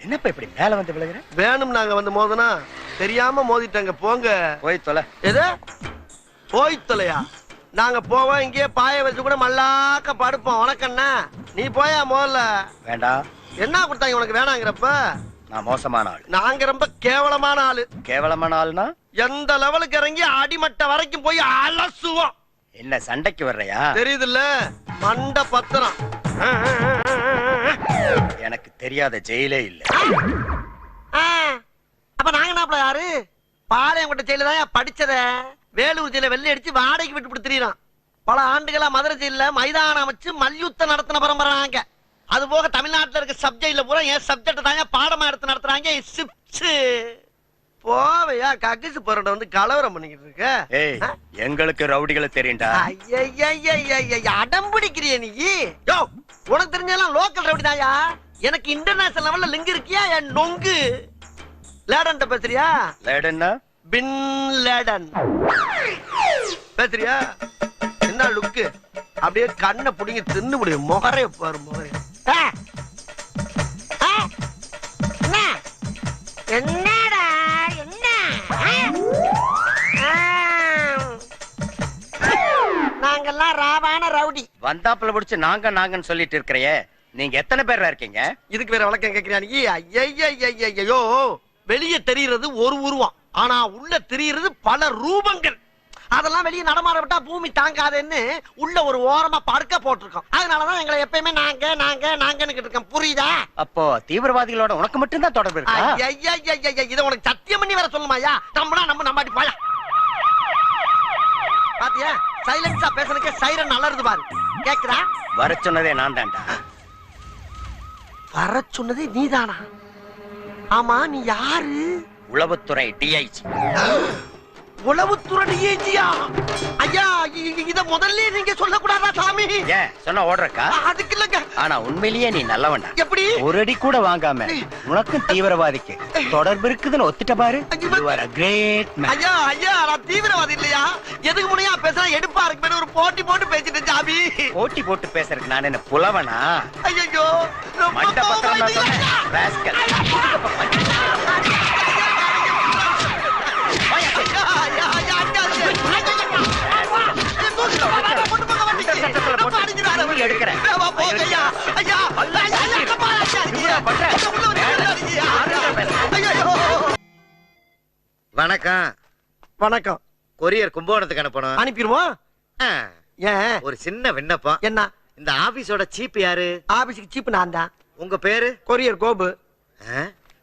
என்னப்பா இப்படி மேல வந்து விழுகிற? வேணும் நாங்க வந்து மோதனா தெரியாம மோதிட்டாங்க. போங்க போய் தொலை. எது போய் தொலையா? நாங்க போவோம், இங்கே பாய வச்சு கூட மல்லாக்க படுப்போம். உனக்கண்ணா நீ போயா முதல்ல. வேண்டாம். என்ன கொடுத்தாங்க உனக்கு வேணாங்கிறப்ப? நான் மோசமான ஆள். நாங்க ரொம்ப கேவலமான ஆளு. கேவலமான ஆள்னா எந்த லெவலுக்கு இறங்கி அடிமட்ட வரைக்கும் போய் அலசுவோம். என்ன சண்டைக்கு வர்றையா? தெரியுதுல்ல மண்ட பத்திரம். எனக்கு தெரியாத ஜெயிலே இல்ல. அப்ப நாங்க என்ன யாரு? பாளையங்கோட்டை ஜெயில தான் படிச்சத. வேலூர் ஜெயில வெள்ளை அடிச்சு வாடகைக்கு விட்டு கொடுத்துறான். பல ஆண்டுகளா மதுரை ஜெயில மைதானம் வச்சு மல்யுத்தம் நடத்தின பரம்பரை நாங்க. அது போக தமிழ்நாட்டுல இருக்க சப்ஜெக்ட்ல பூரா என் சப்ஜெக்ட் தாங்க பாடமா எடுத்து நடத்துறாங்க. போவையா கக்கிசு போறட வந்து கலவரம் பண்ணிக்கிட்டு இருக்க. ஏய், எங்களுக்கு ரவுடிகளை தெரியும்டா. அடம் பிடிக்கிறிய நீ? யோ, உனக்கு தெரிஞ்செல்லாம் லோக்கல் ரவுடி தாயா. எனக்கு இன்டர்நேஷனல் லெவல்ல லிங்க் இருக்கியா? என் நொங்கு லேடன் பேசுறியா? லேடன்னா பின் லேடன் பேசுறியா? என்ன லுக்கு? அப்படியே கண்ணை புடிங்கி தின்னு முடியும். முகரே பாரு முகரே. என்னடா என்ன? நாங்கெல்லாம் ராவான ரவுடி. வந்தாப்புல முடிச்சு நாங்கன்னு சொல்லிட்டு இருக்கிறையே, நீங்க எத்தனை பேர் இருக்கீங்க? இதுக்கு வேற வழக்கம் கேட்கிறீங்க? ஐயோ, வெளியே தெரிகிறது ஒரு உருவம், ஆனா உள்ள தெரிகிறது பல ரூபங்கள். அதெல்லாம் வெளியே நடமாட விட்டா பூமி தாங்காதுன்னு உள்ள ஒரு ஓரமா படுக்க போட்டிருக்கோம். அதனாலதான் எங்களை எப்பயுமே நாங்கன்னு இருக்கோம். புரியுதா? அப்போ தீவிரவாதிகளோட உனக்கு மட்டும் தான் தொடர்பு இருக்கா? இத உனக்கு சத்தியம் பண்ணி வேற சொல்லுமாயா? நம்பாட்டி போயா. பாத்தியா, சைலன்ஸா பேசுறதுக்கே சைரன் அலறுது பாரு. கேக்குறா? வர சொன்னதே நான் தான்டா. வர சொன்னதே நீதானா? ஆமா, நீ யாரு? உளவுத்துறை டிஐஜி. உளவுத்துறை டிஐஜியா? ஐயா, இத முதல்ல நீங்க சொல்லக்கூடாதா சாமி? ஏன் சொன்னா ஓடுறக்கா? அதுக்கு இல்லங்க. ஆனா உண்மையிலேயே நீ நல்லவன்டா. எப்படி? ஒரு அடி கூட வாங்காம உனக்கும் தீவிரவாதிக்கு தொடர்பு இருக்குதுன்னு ஒத்துட்ட பாரு. You are a great man. ஐயா, நான் தீவிரவாதி இல்லையா? எதுக்கு முனையா பேசுறா? எடுப்பா இருக்கு ஒரு போட்டி போட்டு பேசிட்டு சாமி. போட்டி போட்டு பேசுறதுக்கு நான் என்ன புலவனா? ஐயோ, மண்ட பத்திரம் நான் சொன்னேன். ராஸ்கல். வணக்கம். வணக்கம். கொரியர் கும்பகோணத்துக்கு அனுப்பணும். அனுப்பிடுவோம். ஏன்? ஒரு சின்ன விண்ணப்பம். என்ன? இந்த ஆபீஸோட சீப் யாரு? ஆபீஸுக்கு சீப் நான் தான். உங்க பேரு? கொரியர் கோபு.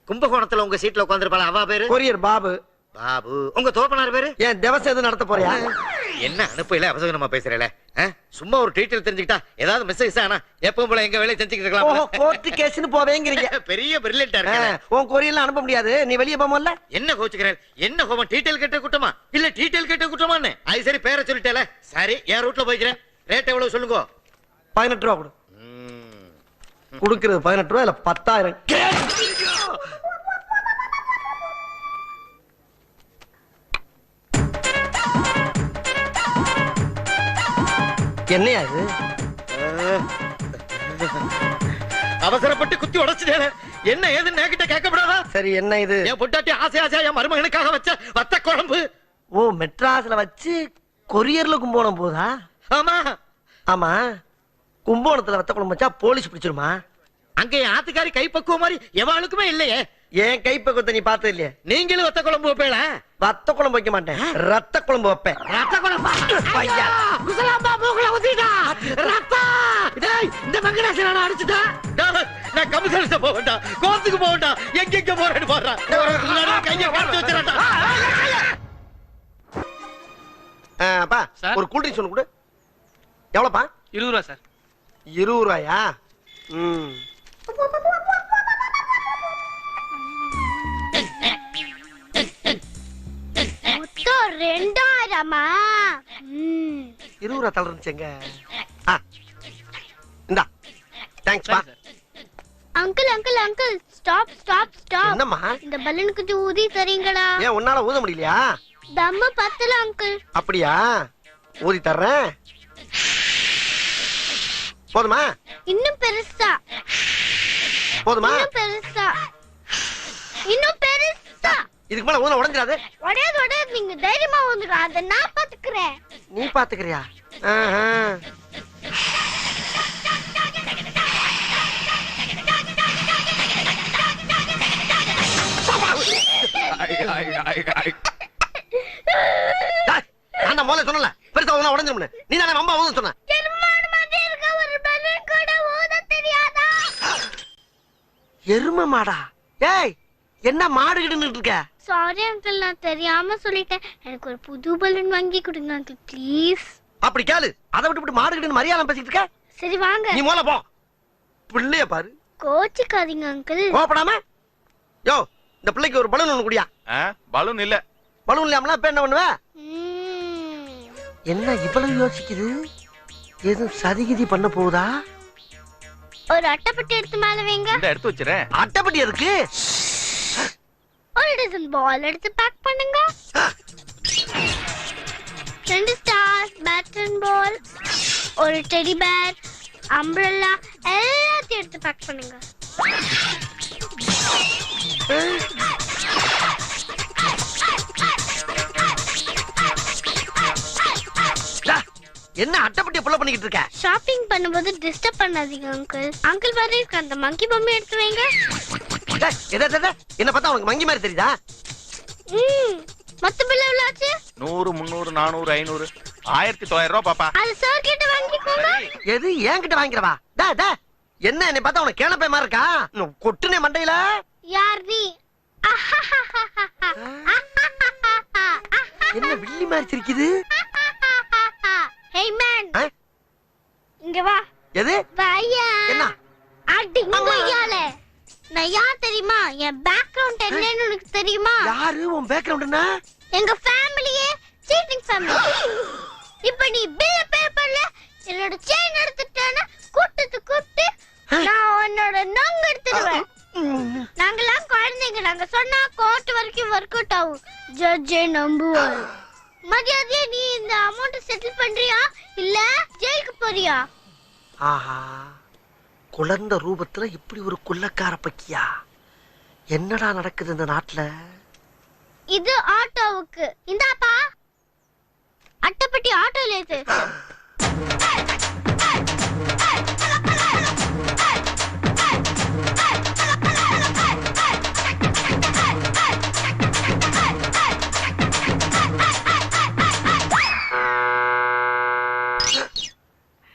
கும்பகோணத்துல உங்க சீட்ல உட்கார்ந்திருப்பாள அவ பேரு? கொரியர் பாபு. பாபு. உங்க தோப்பனார் பேரு? ஏன் தேவசம் எதுவும் நடத்த போறியா? என்ன அனுப்பல அவசரமா பேசுறல? சும்மா ஒரு டீட்டெயில் தெரிஞ்சுக்கிட்டா ஏதாவது மெசேஜ் ஆனா எப்பவும் போல எங்க வேலையை செஞ்சுக்கிட்டு இருக்கலாம். கோர்ட் கேஸ்னு போவேங்கறீங்க. பெரிய பிரில்லியன்ட்டா இருக்கு. உன் கொரியர்ல அனுப்ப முடியாது. நீ வெளிய போமல்ல. என்ன கோச்சுக்கறேன்? என்ன கோவம்? டீட்டெயில் கேட்ட குட்டமா இல்ல டீட்டெயில் கேட்ட குட்டமான்னு? அது சரி, பேரை சொல்லிட்டேல. சரி, என் ரூட்ல போய்க்கிறேன். ரேட் எவ்வளவு சொல்லுங்க? 18 ரூபாய் கொடு. குடுக்குறது 18 ரூபாய் இல்ல 10,000. என்னையா இது? அவசரப்பட்டு குத்தி உடைச்சிட்டேன். என்ன ஏதுன்னு என்கிட்ட கேட்கப்படாதா? சரி, என்ன இது? என் பொட்டாட்டி ஆசையா என் மருமகனுக்காக வச்ச வத்த குழம்பு. ஓ, மெட்ராஸ்ல வச்சு கொரியர்ல கும்போணம் போதா? ஆமா ஆமா. கும்போணத்துல வத்த குழம்பு வச்சா போலீஸ் பிடிச்சிருமா? அங்க என் ஆத்துக்காரி கைப்பக்குவ மாதிரி எவாளுக்குமே இல்லையே. ஏன் கைப்பக்குவத்தை நீ பார்த்தது இல்லையா? நீங்களும் வத்த குழம்பு வைப்பேல? வத்த குழம்பு வைக்க மாட்டேன், ரத்த குழம்பு வைப்பேன். ரத்த குழம்பா? குசலாம்பா மூக்குல ஊத்திட்டா ரத்தா. டேய், இந்த மங்கடாசன அடிச்சுட்டா. நான் கமிஷனர்ட்ட போவேண்டா, கோர்ட்டுக்கு போவேண்டா, எங்க போறேன்னு பாறா. கைய காட்டி வச்சறடா. அப்பா, ஒரு கூல் ட்ரிங்க்ஸ் ஒன்னு கொடு. எவ்வளவுப்பா? 20 ரூபா சார். 20 ரூபாயா? மொத்தம் 2000மா? 20 ரூபா தள்ள இருந்துச்சுங்க. இந்தா, தேங்க்ஸ் பா. Uncle uncle uncle, stop stop stop. என்னம்மா? இந்த பலூன் கொஞ்சம் ஊதி தரீங்களா? ஏன் உன்னால ஊத முடியலையா? தம்மு பத்தல அங்கிள். அப்படியா? ஊதி தர்றேன். போதுமா? இன்னும் பெருசா. போதுமா? இன்னும் பெருசா. இன்னும் பெருசா. இதுக்கு மேல ஊதுனா உடைஞ்சிடாது. உடையாது, நீங்க தைரியமா ஊதுங்க, அதை நான் பாத்துக்கிறேன். நீ பாத்துக்கிறியா? நான் முதல்ல சொன்னல பெருசா ஊதுனா உடைஞ்சிரும்னு. நீ தானே அம்மா ஊதுன்னு சொன்ன. எருமை மாடா? ஏய், என்ன மாடு கிட்டு இருக்க? சாரி அங்கிள், நான் தெரியாம சொல்லிட்டேன். எனக்கு ஒரு புது பலூன் வாங்கி கொடுங்க அங்கிள் ப்ளீஸ். அப்படி கேளு. அதை விட்டு மாடு கிட்டு மரியாதை பேசிட்டு இருக்க. சரி வாங்க. நீ முதல்ல போ. பிள்ளைய பாரு. கோச்சிக்காதீங்க அங்கிள். கோபப்படாம. யோ, இந்த பிள்ளைக்கு ஒரு பலூன் ஒண்ணு குடியா. பலூன் இல்ல. பலூன் இல்லாமலாம் இப்ப என்ன பண்ணுவ? என்ன இவ்வளவு யோசிக்குது? எதுவும் சதிகிதி பண்ண போகுதா? ஒரு அட்டைப்பட்டி எடுத்து மேல வைங்க. இந்த எடுத்து வச்சிரேன். அட்டைப்பட்டி இருக்கு. ஒரு டசன் பால் எடுத்து பேக் பண்ணுங்க. 2 ஸ்டார் பேட்டன் பால், ஒரு டெடி பேர், அம்ப்ரெல்லா எல்லாத்தையும் எடுத்து பேக் பண்ணுங்க. என்ன அட்டைப்பட்டியை புள்ள பண்ணிக்கிட்டு இருக்க? ஷாப்பிங் பண்ணும்போது டிஸ்டர்ப் பண்ணாதீங்க அங்கிள். அங்கிள் மாதிரி இருக்க அந்த மங்கி பொம்மை எடுத்து வைங்க. என்ன பார்த்தா உனக்கு மங்கி மாதிரி தெரியுதா? மொத்த பில் எவ்வளவு ஆச்சு? 100, 300, 400, 500, 1900 ரூபாய் பாப்பா. அது சார் கிட்ட வாங்கிக்கோங்க. எது என்கிட்ட வாங்கிக்கிறவா? என்ன என்னை பார்த்தா உனக்கு கேளப்பை மாதிரி இருக்கா? கொட்டுனே மண்டையில. யார் நீ? என்ன வில்லி மாதிரி சிரிக்குது? ஹேய் மேன், இங்க வா. எது? வாயா. என்ன? அடிங்கயாலே. நான் யார் தெரியுமா? என் பேக்ரவுண்ட் என்னன்னு உனக்கு தெரியுமா? யாரு உன் பேக்ரவுண்ட்னா? எங்க ஃபேமிலியே சீட்டிங் ஃபேமிலி. இப்போ நீ பில் பே பண்ணல, என்னோட செயின் எடுத்துட்டேன்னா கூப்பிட்டு நான் உன்னோட நங்க எடுத்துடுவேன். நாங்கெல்லாம் குழந்தைங்க, நாங்க சொன்னா கோர்ட் வரைக்கும் ஒர்க் அவுட் ஆகும். ஜட்ஜே நம்புவார். மரியாதையா நீ இந்த அமௌண்ட் செட்டில் பண்றியா இல்ல ஜெயிலுக்கு போறியா? ஆஹா, குழந்தை ரூபத்துல இப்படி ஒரு குள்ளக்கார பக்கியா? என்னடா நடக்குது இந்த நாட்டுல? இது ஆட்டோவுக்கு. இந்தாப்பா அட்டைப்பட்டி ஆட்டோல ஏத்து.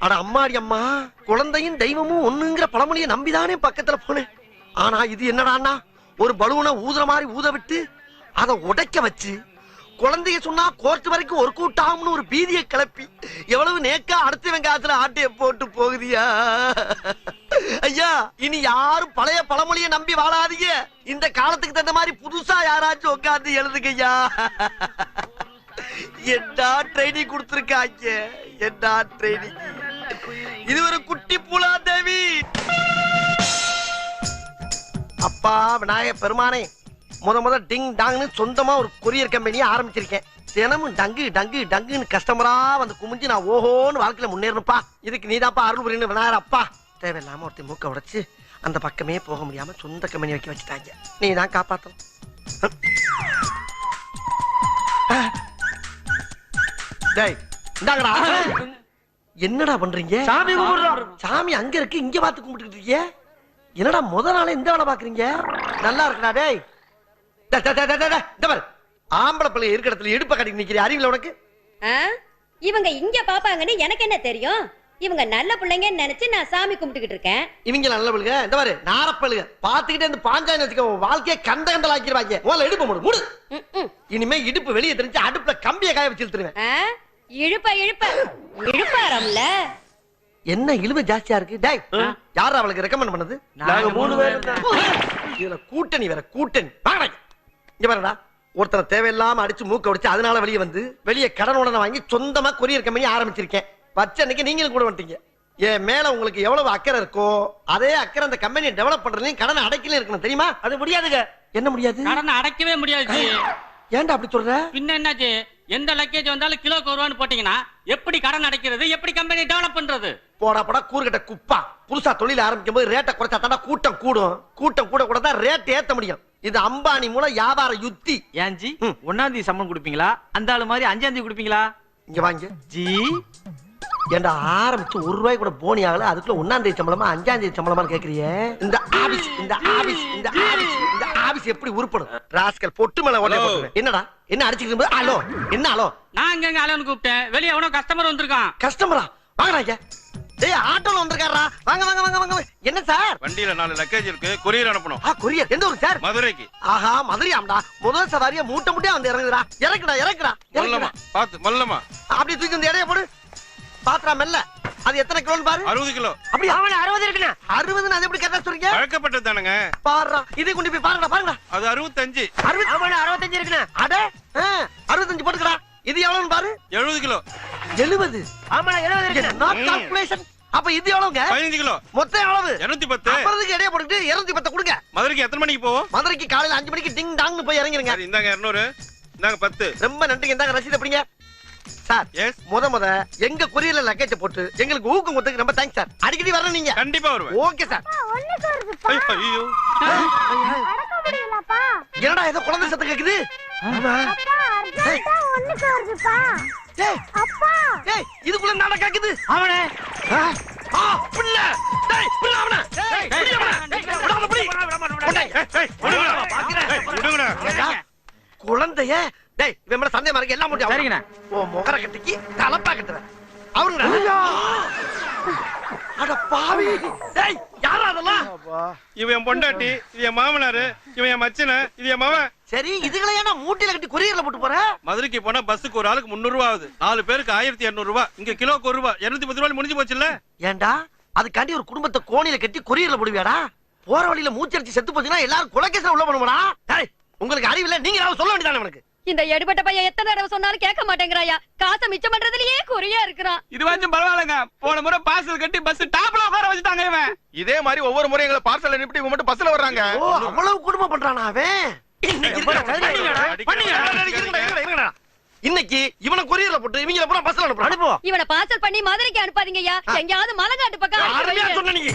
அட அம்மாடி அம்மா, குழந்தையும் தெய்வமும் ஒண்ணுங்கிற பழமொழியை நம்பிதானே பக்கத்துல போனேன். ஆனா இது என்னடான்னா, ஒரு பலூனை ஊதுற மாதிரி ஊத விட்டு அதை உடைக்க வச்சு குழந்தைய சொன்னா கோர்ட் வரைக்கும் ஒரு கூட்டாம்னு ஒரு பீதியை கிளப்பி எவ்வளவு நேக்கா அடுத்த வெங்காயத்துல ஆட்டைய போட்டு போகுதியா? ஐயா, இனி யாரும் பழைய பழமொழியை நம்பி வாழாதீங்க. இந்த காலத்துக்கு தகுந்த மாதிரி புதுசா யாராச்சும் உட்காந்து எழுதுங்கய்யா. என்ன ட்ரைனிங் கொடுத்திருக்காங்க, என்ன ட்ரைனிங். இது ஒரு குட்டி பூலா தேவி. அப்பா விநாயக பெருமானே, முத டிங் டாங்னு சொந்தமா ஒரு கொரியர் கம்பெனியை ஆரம்பிச்சிருக்கேன். தினமும் டங்கு டங்கு டங்குன்னு கஸ்டமரா வந்து குமிஞ்சு நான் ஓஹோன்னு வாழ்க்கையில முன்னேறணுப்பா. இதுக்கு நீதாப்பா அருள் புரியணும் விநாயகர் அப்பா. தேவையில்லாம ஒருத்தர் மூக்க உடைச்சு அந்த பக்கமே போக முடியாம சொந்த கம்பெனி வைக்க வச்சுட்டாங்க. நீ தான் காப்பாத்தணும். டேய், இந்தாங்கடா. என்னடா பண்றீங்க? சாமி கும்பிடுறோம். சாமி அங்க இருக்கு, இங்க பார்த்து கும்பிட்டுக்கிட்டு இருக்கீங்க. என்னடா முத நாளே இந்த வேலை பாக்குறீங்க? நல்லா இருக்குடா. டேய் இந்த பாரு, ஆம்பளை பிள்ளை இருக்கிற இடத்துல இடுப்ப கட்டி நிக்கிற அறிவில உனக்கு? இவங்க இங்க பாப்பாங்கன்னு எனக்கு என்ன தெரியும்? இவங்க நல்ல பிள்ளைங்கன்னு நினைச்சு நான் சாமி கும்பிட்டுக்கிட்டு இருக்கேன். இவங்க நல்ல பிள்ளைங்க. இந்த பாரு, நாரப்பழுக பாத்துக்கிட்டே இந்த பாஞ்சாயிரம் வச்சுக்க வாழ்க்கையை கண்டகண்டல் ஆக்கிடுவாங்க. முதல்ல இடுப்பு மூடு மூடு. இனிமே இடுப்பு வெளியே தெரிஞ்சு அடுப்புல கம்பியை காய வச்சு இழுத்துருவேன். இழுப்பாரம்ல. என்ன இழுவை ஜாஸ்தியா இருக்கு? டேய், யாரா அவளுக்கு ரெக்கமெண்ட் பண்ணது? நாங்க 3 பேர். இதுல கூட்டணி வேற கூட்டணி. இங்க பாருடா, ஒருத்தரை தேவையில்லாம அடிச்சு மூக்க உடைச்சு அதனால வெளியே வந்து வெளியே கடன் உடனே வாங்கி சொந்தமா கொரியர் கம்பெனி ஆரம்பிச்சிருக்கேன். வச்ச அன்னைக்கு நீங்களும் கூட வந்துட்டீங்க. என் மேல உங்களுக்கு எவ்வளவு அக்கறை இருக்கோ அதே அக்கறை அந்த கம்பெனியை டெவலப் பண்றதுலயும் கடனை அடைக்கல இருக்கணும், தெரியுமா? அது முடியாதுங்க. என்ன முடியாது? கடனை அடைக்கவே முடியாது. ஏன்டா அப்படி சொல்ற? பின்ன என்னாச்சு? எந்த லக்கேஜ் வந்தாலும் கிலோக்கு 1 ரூபான்னு போட்டீங்கன்னா எப்படி கடன் அடைக்கிறது, எப்படி கம்பெனி டெவலப் பண்றது? போடா போடா கூறுகட்ட குப்பா. புதுசா தொழில் ஆரம்பிக்கும் போது ரேட்டை குறைச்சா தாண்டா கூட்டம் கூடும். கூட்டம் கூட கூட தான் ரேட் ஏத்த முடியும். இது அம்பானி மூலம் வியாபார யுத்தி. ஏன்ஜி 1ஆம் தேதி சம்பளம் கொடுப்பீங்களா? அந்த ஆளு மாதிரி 5ஆம் தேதி கொடுப்பீங்களா? இங்க வாங்க ஜி. ஏண்டா ஆரம்பிச்சு ₹1 கூட போனி ஆகல, அதுக்குள்ள 1ஆம் தேதி சம்பளமா 5ஆம் தேதி சம்பளமா கேக்குறியே? இந்த ஆபீஸ் எப்படி உருப்படும்? ராஸ்கல் பொட்டு மேல ஓட்டை போட்டுருவேன். என்னடா என்ன அடிச்சிட்டு இருக்கு? ஹலோ என்ன ஹலோ? நான் இங்க அலோன்னு கூப்பிட்டேன். வெளியே எவனோ கஸ்டமர் வந்திருக்கான். கஸ்டமரா? வாங்கடா. டேய் ஆட்டோல வந்திருக்காரா? வாங்க வாங்க வாங்க வாங்க. என்ன சார்? வண்டியில 4 லக்கேஜ் இருக்கு, கொரியர் அனுப்பணும். கொரியர் எந்த ஊரு சார்? மதுரைக்கு. ஆஹா மதுரையாம்டா. முதல் சவாரியா மூட்டை மூட்டையா வந்து இறங்குதுடா. இறக்குடா. மல்லமா பாத்து மல்லமா. அப்படி தூக்கி வந்து எடைய போடு. பாத்ரா மெல்ல. அது எத்தனை கிலோன்னு பாரு. 60 கிலோ. அப்படி அவன 60 இருக்குனா? 60 அது எப்படி கரெக்டா சொல்றீங்க? பழக்கப்பட்டது தானங்க. பாருடா. இதை கொண்டு போய் பாருடா. அது 65. அவன 65 இருக்குனா? அட 65 போட்டுக்கடா. இது எவ்வளவுன்னு பாரு. 70 கிலோ. 70. ஆமாடா 70 இருக்கு. Not calculation. அப்ப இது எவ்வளவுங்க? 15 கிலோ. மொத்தம் எவ்வளவு? 210. அப்புறதுக்கு எடைய போட்டுட்டு 210 கொடுங்க. மதுரைக்கு எத்தனை மணிக்கு போவோம்? மதுரைக்கு காலையில 5 மணிக்கு டிங் டாங்னு போய் இறங்கிருங்க. சரி இந்தாங்க 200. இந்தாங்க 10. ரொம்ப நன்றிங்க. இந்தாங்க ரசீது அப்படிங்க. Sir yes. முத எங்க கொரியர்ல லக்கேஜ் போட்டு எங்களுக்கு ஊக்கம் கொடுத்ததுக்கு ரொம்ப தேங்க்ஸ் சார். அடிக்கடி வரணும் நீங்க. கண்டிப்பா வருவேன். Okay sir. ஒண்ணுக்கு வருதுப்பா. ஐயோ. அடக்க முடியலப்பா. என்னடா ஏதோ குழந்தை சத்தம் கேக்குது? அப்பா அர்ஜென்ட்டா ஒண்ணுக்கு வருதுப்பா. டேய் அப்பா டேய் இதுக்குள்ள நாடா கேக்குது. அவனே. புள்ள. டேய் புள்ள அவன. டேய் புடி அவன. விடாத புடி. விடுங்கடா. குழந்தைய டேய் இவன் மேல சந்தேகமா இருக்கு. எல்லாம் முடியும். சரிங்கண்ணா. ஓ முகர கட்டிக்கு தலப்பா கட்டுறேன். அவருங்கடா. அட பாவி. டேய் யாரா அதெல்லாம்? இவன் என் பொண்டாட்டி, இது என் மாமனாரு, இவன் என் மச்சன, இது என் மவன். சரி இதுகளை ஏன்னா மூட்டையில கட்டி கொரியர்ல போட்டு போற? மதுரைக்கு போனா பஸ்ஸுக்கு ஒரு ஆளுக்கு 300 ரூபாய் ஆகுது. 4 பேருக்கு 1200 ரூபாய். இங்க கிலோக்கு 1 ரூபாய். 210 ரூபாய் முடிஞ்சு போச்சுல்ல? ஏண்டா அதுக்காண்டி ஒரு குடும்பத்தை கோணில கட்டி கொரியர்ல போடுவியாடா? போற வழியில மூச்சரிச்சு செத்து போச்சுன்னா எல்லாரும் கொலைகேஸ்ல உள்ள பண்ணுவாடா? டேய் உங்களுக்கு அறிவில்ல, நீங்க ஏதாவது சொல்ல வேண்டியதானே உனக்கு? இந்த எடுபட்ட பையன் எத்தனை தடவை சொன்னாலும் கேட்க மாட்டேங்கிறாயா. காசை மிச்சம் பண்றதுலயே குறியா இருக்கிறான். இது வந்து பரவாயில்லைங்க. போன முறை பார்சல் கட்டி பஸ் டாப்ல உட்கார வச்சுட்டாங்க இவன். இதே மாதிரி ஒவ்வொரு முறை எங்களை பார்சல் அனுப்பிட்டு இவன் மட்டும் பஸ்ல வர்றாங்க. ஓ அவ்வளவு குடும்பம் பண்றானா அவன்? இன்னைக்கு இவனை கொரியர்ல போட்டு இவங்கள பூரா பஸ்ல அனுப்புவோம். இவனை பார்சல் பண்ணி மதுரைக்கு அனுப்பாதீங்கய்யா. எங்கயாவது மலைநாட்டு பக்கம் அனுப்பி அருமையா வைங்க. சொன்ன நீங்க.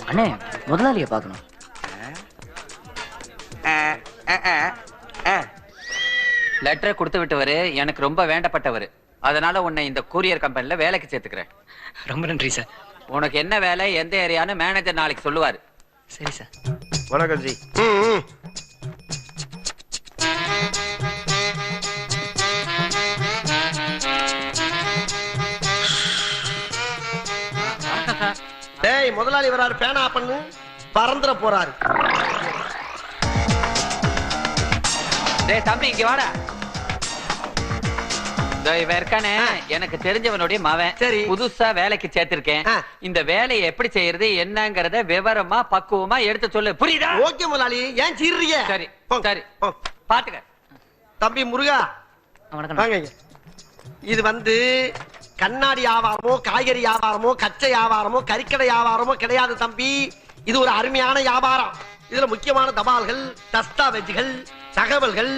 அண்ணே முதலாளிய பார்க்கணும். லெட்டரை கொடுத்து விட்டவரு எனக்கு ரொம்ப வேண்டப்பட்டவரு. அதனால உன்னை இந்த கூரியர் கம்பெனில வேலைக்கு சேர்த்துக்கிறேன். ரொம்ப நன்றி சார். உனக்கு என்ன வேலை, எந்த ஏரியான்னு மேனேஜர் நாளைக்கு சொல்லுவாரு. சரி சார். வணக்கம் ஜி. டேய் முதலாளி வராரு, பேனா பண்ணு. பறந்துற போறாரு. டேய் தம்பி இங்க வாடா. இவன் இருக்கானே எனக்கு தெரிஞ்சவனுடைய மவன். சரி. புதுசா வேலைக்கு சேர்த்திருக்கேன். இந்த வேலையை எப்படி செய்யறது என்னங்கறத விவரமா பக்குவமா எடுத்து சொல்லு. புரியுதா? ஓகே முதலாளி. ஏன் சீர்றீங்க? சரி சரி போ. பாத்துக்க. தம்பி முருகா வணக்கம். வாங்க. இது வந்து கண்ணாடி வியாபாரமோ காய்கறி வியாபாரமோ கச்சை வியாபாரமோ கறிக்கடை வியாபாரமோ கிடையாது தம்பி. இது ஒரு அருமையான வியாபாரம். இதுல முக்கியமான தபால்கள், தஸ்தாவேஜுகள், தகவல்கள்,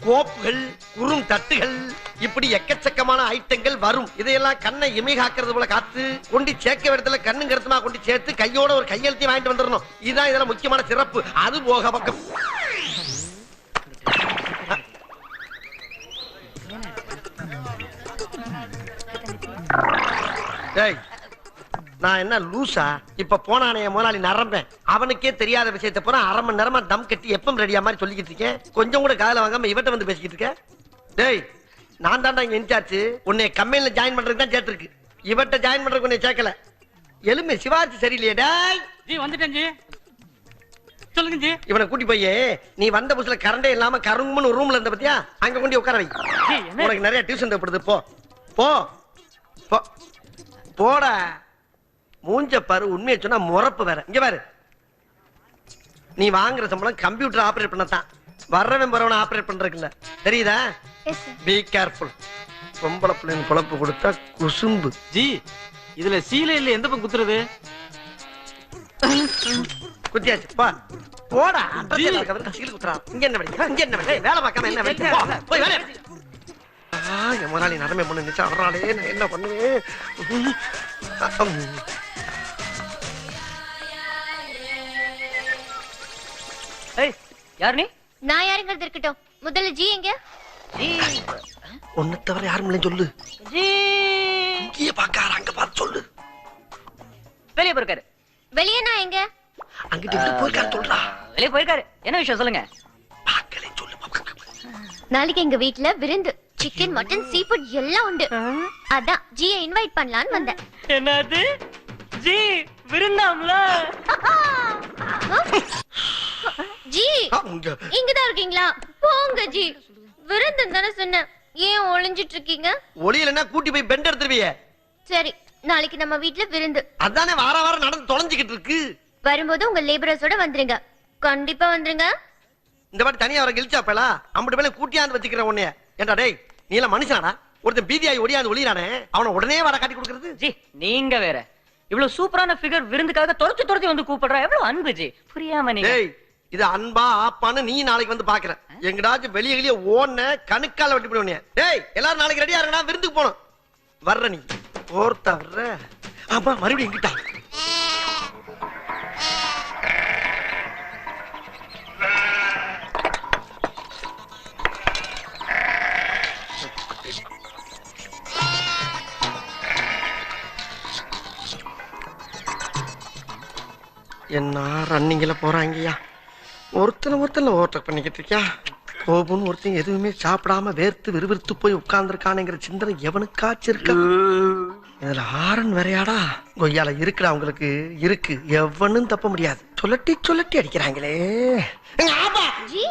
கோப்புகள், குறும் தட்டுகள், இப்படி எக்கச்சக்கமான ஐட்டங்கள் வரும். இதையெல்லாம் கண்ணை இமை காக்கிறது போல காத்து கொண்டு சேர்க்க இடத்துல கண்ணும் கருத்துமா கொண்டு சேர்த்து கையோட ஒரு கையெழுத்தையும் வாங்கிட்டு வந்துடணும். இதுதான் இதுல முக்கியமான சிறப்பு. அது போக பக்கம் டேய் நான் என்ன லூசா? இப்ப போனானே முதலாளி நரம்பேன். அவனுக்கே தெரியாத விஷயத்தை பூரா அரை மணி நேரமா தம் கட்டி எப்பம் ரெடியா மாதிரி சொல்லிக்கிட்டு இருக்கேன். கொஞ்சம் கூட காதுல வாங்காம இவட்ட வந்து பேசிக்கிட்டு இருக்க. டேய் நான் தான்டா இங்க இன்சார்ஜ். உன்னை கம்பெனில ஜாயின் பண்றதுக்கு தான் சேர்த்திருக்கு. இவட்ட ஜாயின் பண்றதுக்கு உன்னை சேர்க்கல. எலும்பு சிவாஜி சரியில்லையே. டேய் ஜி வந்துட்டேன் ஜி. சொல்லுங்க ஜி. இவனை கூட்டி போய் நீ வந்த புதுசுல கரண்டே இல்லாம கருங்குன்னு ஒரு ரூம்ல இருந்த பத்தியா, அங்க கொண்டு உட்கார வை. உனக்கு நிறைய டியூஷன் தேவைப்படுது. போ போ போ போடா. மூஞ்ச பாரு. உண்மையை சொன்னா முறப்பு வேற. இங்க பாரு, நீ வாங்குற சம்பளம் கம்ப்யூட்டர் ஆபரேட் பண்ணத்தான். வர்றவன் போறவன ஆபரேட் பண்றதுக்குல்ல. தெரியுதா? Be careful. பொம்பளை பிள்ளைங்க குழப்பு கொடுத்தா குசும்பு. ஜி இதுல சீலை இல்ல எந்த பக்கம் குத்துறது? குத்தியாச்சு. போ போடா. அட்ரஸ் குத்துறா. இங்க என்ன வேலை? இங்க என்ன வேலை? வேலை பார்க்காம என்ன வேலை? போய் வேலை. என் முதலாளி நடமை பண்ண நினைச்சா வர்றாளே, நான் என்ன பண்ணுவேன்? யார் நீ? நான் யாருங்கிறது இருக்கட்டும், முதல்ல ஜி எங்க? ஒன்னு தவிர யாரும் இல்லைன்னு சொல்லு. இங்கேயே பாக்காரு, அங்க பார்த்து சொல்லு. வெளியே போயிருக்காரு. வெளியே நான் எங்க? அங்கிட்டு இங்கிட்டு போயிருக்காரு சொல்றா. வெளியே போயிருக்காரு. என்ன விஷயம் சொல்லுங்க. பாக்கலே சொல்லு. நாளைக்கு எங்க வீட்ல விருந்து, சிக்கன், மட்டன், சீ ஃபுட் எல்லாம் உண்டு. அதான் ஜியை இன்வைட் பண்ணலான்னு வந்தேன். என்னது? ஜி விருந்தாம்ல? ஜி இங்கதான் இருக்கீங்களா? போங்க ஜி, விருந்து தானே சொன்னேன், ஏன் ஒளிஞ்சிட்டு இருக்கீங்க? ஒளியலன்னா கூட்டி போய் பெண்ட் எடுத்துருவியே. சரி, நாளைக்கு நம்ம வீட்ல விருந்து. அதானே வார வாரம் நடந்து தொலைஞ்சுக்கிட்டு இருக்கு. வரும்போது உங்க லேபரர்ஸோட வந்துருங்க, கண்டிப்பா வந்துருங்க. இந்த மாதிரி தனியா வர கிழிச்சாப்பல அம்பட்டு மேல கூட்டியாந்து வச்சுக்கிற உன்னைய. ஏண்டா டேய், நீ எல்லாம் மனுஷனாடா? ஒருத்தன் பீதியாய் ஒடியாந்து ஒளியானே, அவனை உடனே வர காட்டி கொடுக்கறது. ஜி நீங்க வேற, இவ்வளவு சூப்பரான ஃபிகர் விருந்துக்காக துரத்தி வந்து கூப்பிடுறா. எவ்வளவு அன்பு ஜி, புரியாம நீங்க. டேய், இது அன்பா ஆப்பான்னு நீ நாளைக்கு வந்து பாக்குற. எங்கடாச்சும் வெளியே வெளியே ஓடுன கணுக்கால வெட்டி போடுவீங்க. டேய், எல்லாரும் நாளைக்கு ரெடியா இருக்கா, விருந்துக்கு போகணும். வர்ற நீ ஓர்த்தா வர்ற. ஆமா, மறுபடியும் எங்கிட்டா? என்ன ரன்னிங்ல போறாங்கய்யா, ஒருத்தனை ஓவர்டேக் பண்ணிக்கிட்டு இருக்கியா? கோபுன்னு ஒருத்தன் எதுவுமே சாப்பிடாம வேர்த்து விறுவிறுத்து போய் உட்கார்ந்துருக்கானுங்கிற சிந்தனை எவனுக்காச்சும் இருக்கா? இதுல ஆரன் வேறையாடா கொய்யால இருக்குடா, உங்களுக்கு இருக்கு, எவனும் தப்ப முடியாது. சொல்லட்டி அடிக்கிறாங்களே. ஜி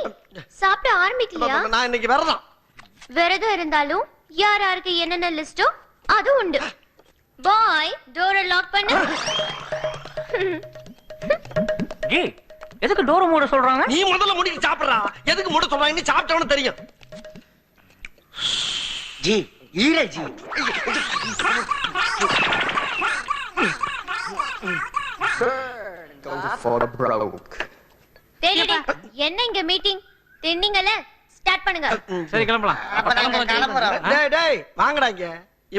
சாப்பிட ஆரம்பிக்கலையா? நான் இன்னைக்கு வரதான். விரதம் இருந்தாலும் யார் யாருக்கு என்னென்ன லிஸ்டோ அது உண்டு. பாய், டோரை லாக் பண்ணு. ஜி எதுக்கு டோர் மூட சொல்றாங்க? நீ முதல்ல முடிக்கு சாப்பிடுறா. எதுக்கு மூட சொல்றாங்கன்னு சாப்பிட்டவனு தெரியும். ஜி ஈர ஜி. தெரியுடி, என்ன இங்க மீட்டிங்? தின்னீங்கல, ஸ்டார்ட் பண்ணுங்க. சரி கிளம்பலாம். டேய் டேய் வாங்கடா இங்க.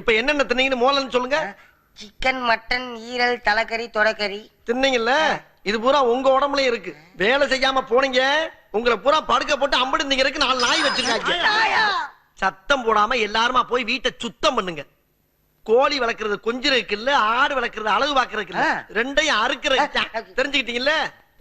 இப்ப என்னென்ன தின்னீங்கன்னு மோலன்னு சொல்லுங்க. சிக்கன், மட்டன், ஈரல், தலைக்கறி, தொடக்கறி தின்னீங்கல்ல, இது பூரா உங்க உடம்புல இருக்கு. வேலை செய்யாம போனீங்க, உங்களை பூரா படுக்க போட்டு அம்படு நீங்க இருக்கு. 4 நாய் வச்சிருக்காங்க. சத்தம் போடாம எல்லாருமா போய் வீட்டை சுத்தம் பண்ணுங்க. கோழி வளர்க்கறது கொஞ்சம் இருக்குல்ல, ஆடு வளர்க்கறது அழகு பாக்குறதுக்கு இல்ல, ரெண்டையும் அறுக்கிறது. தெரிஞ்சுக்கிட்டீங்கல்ல?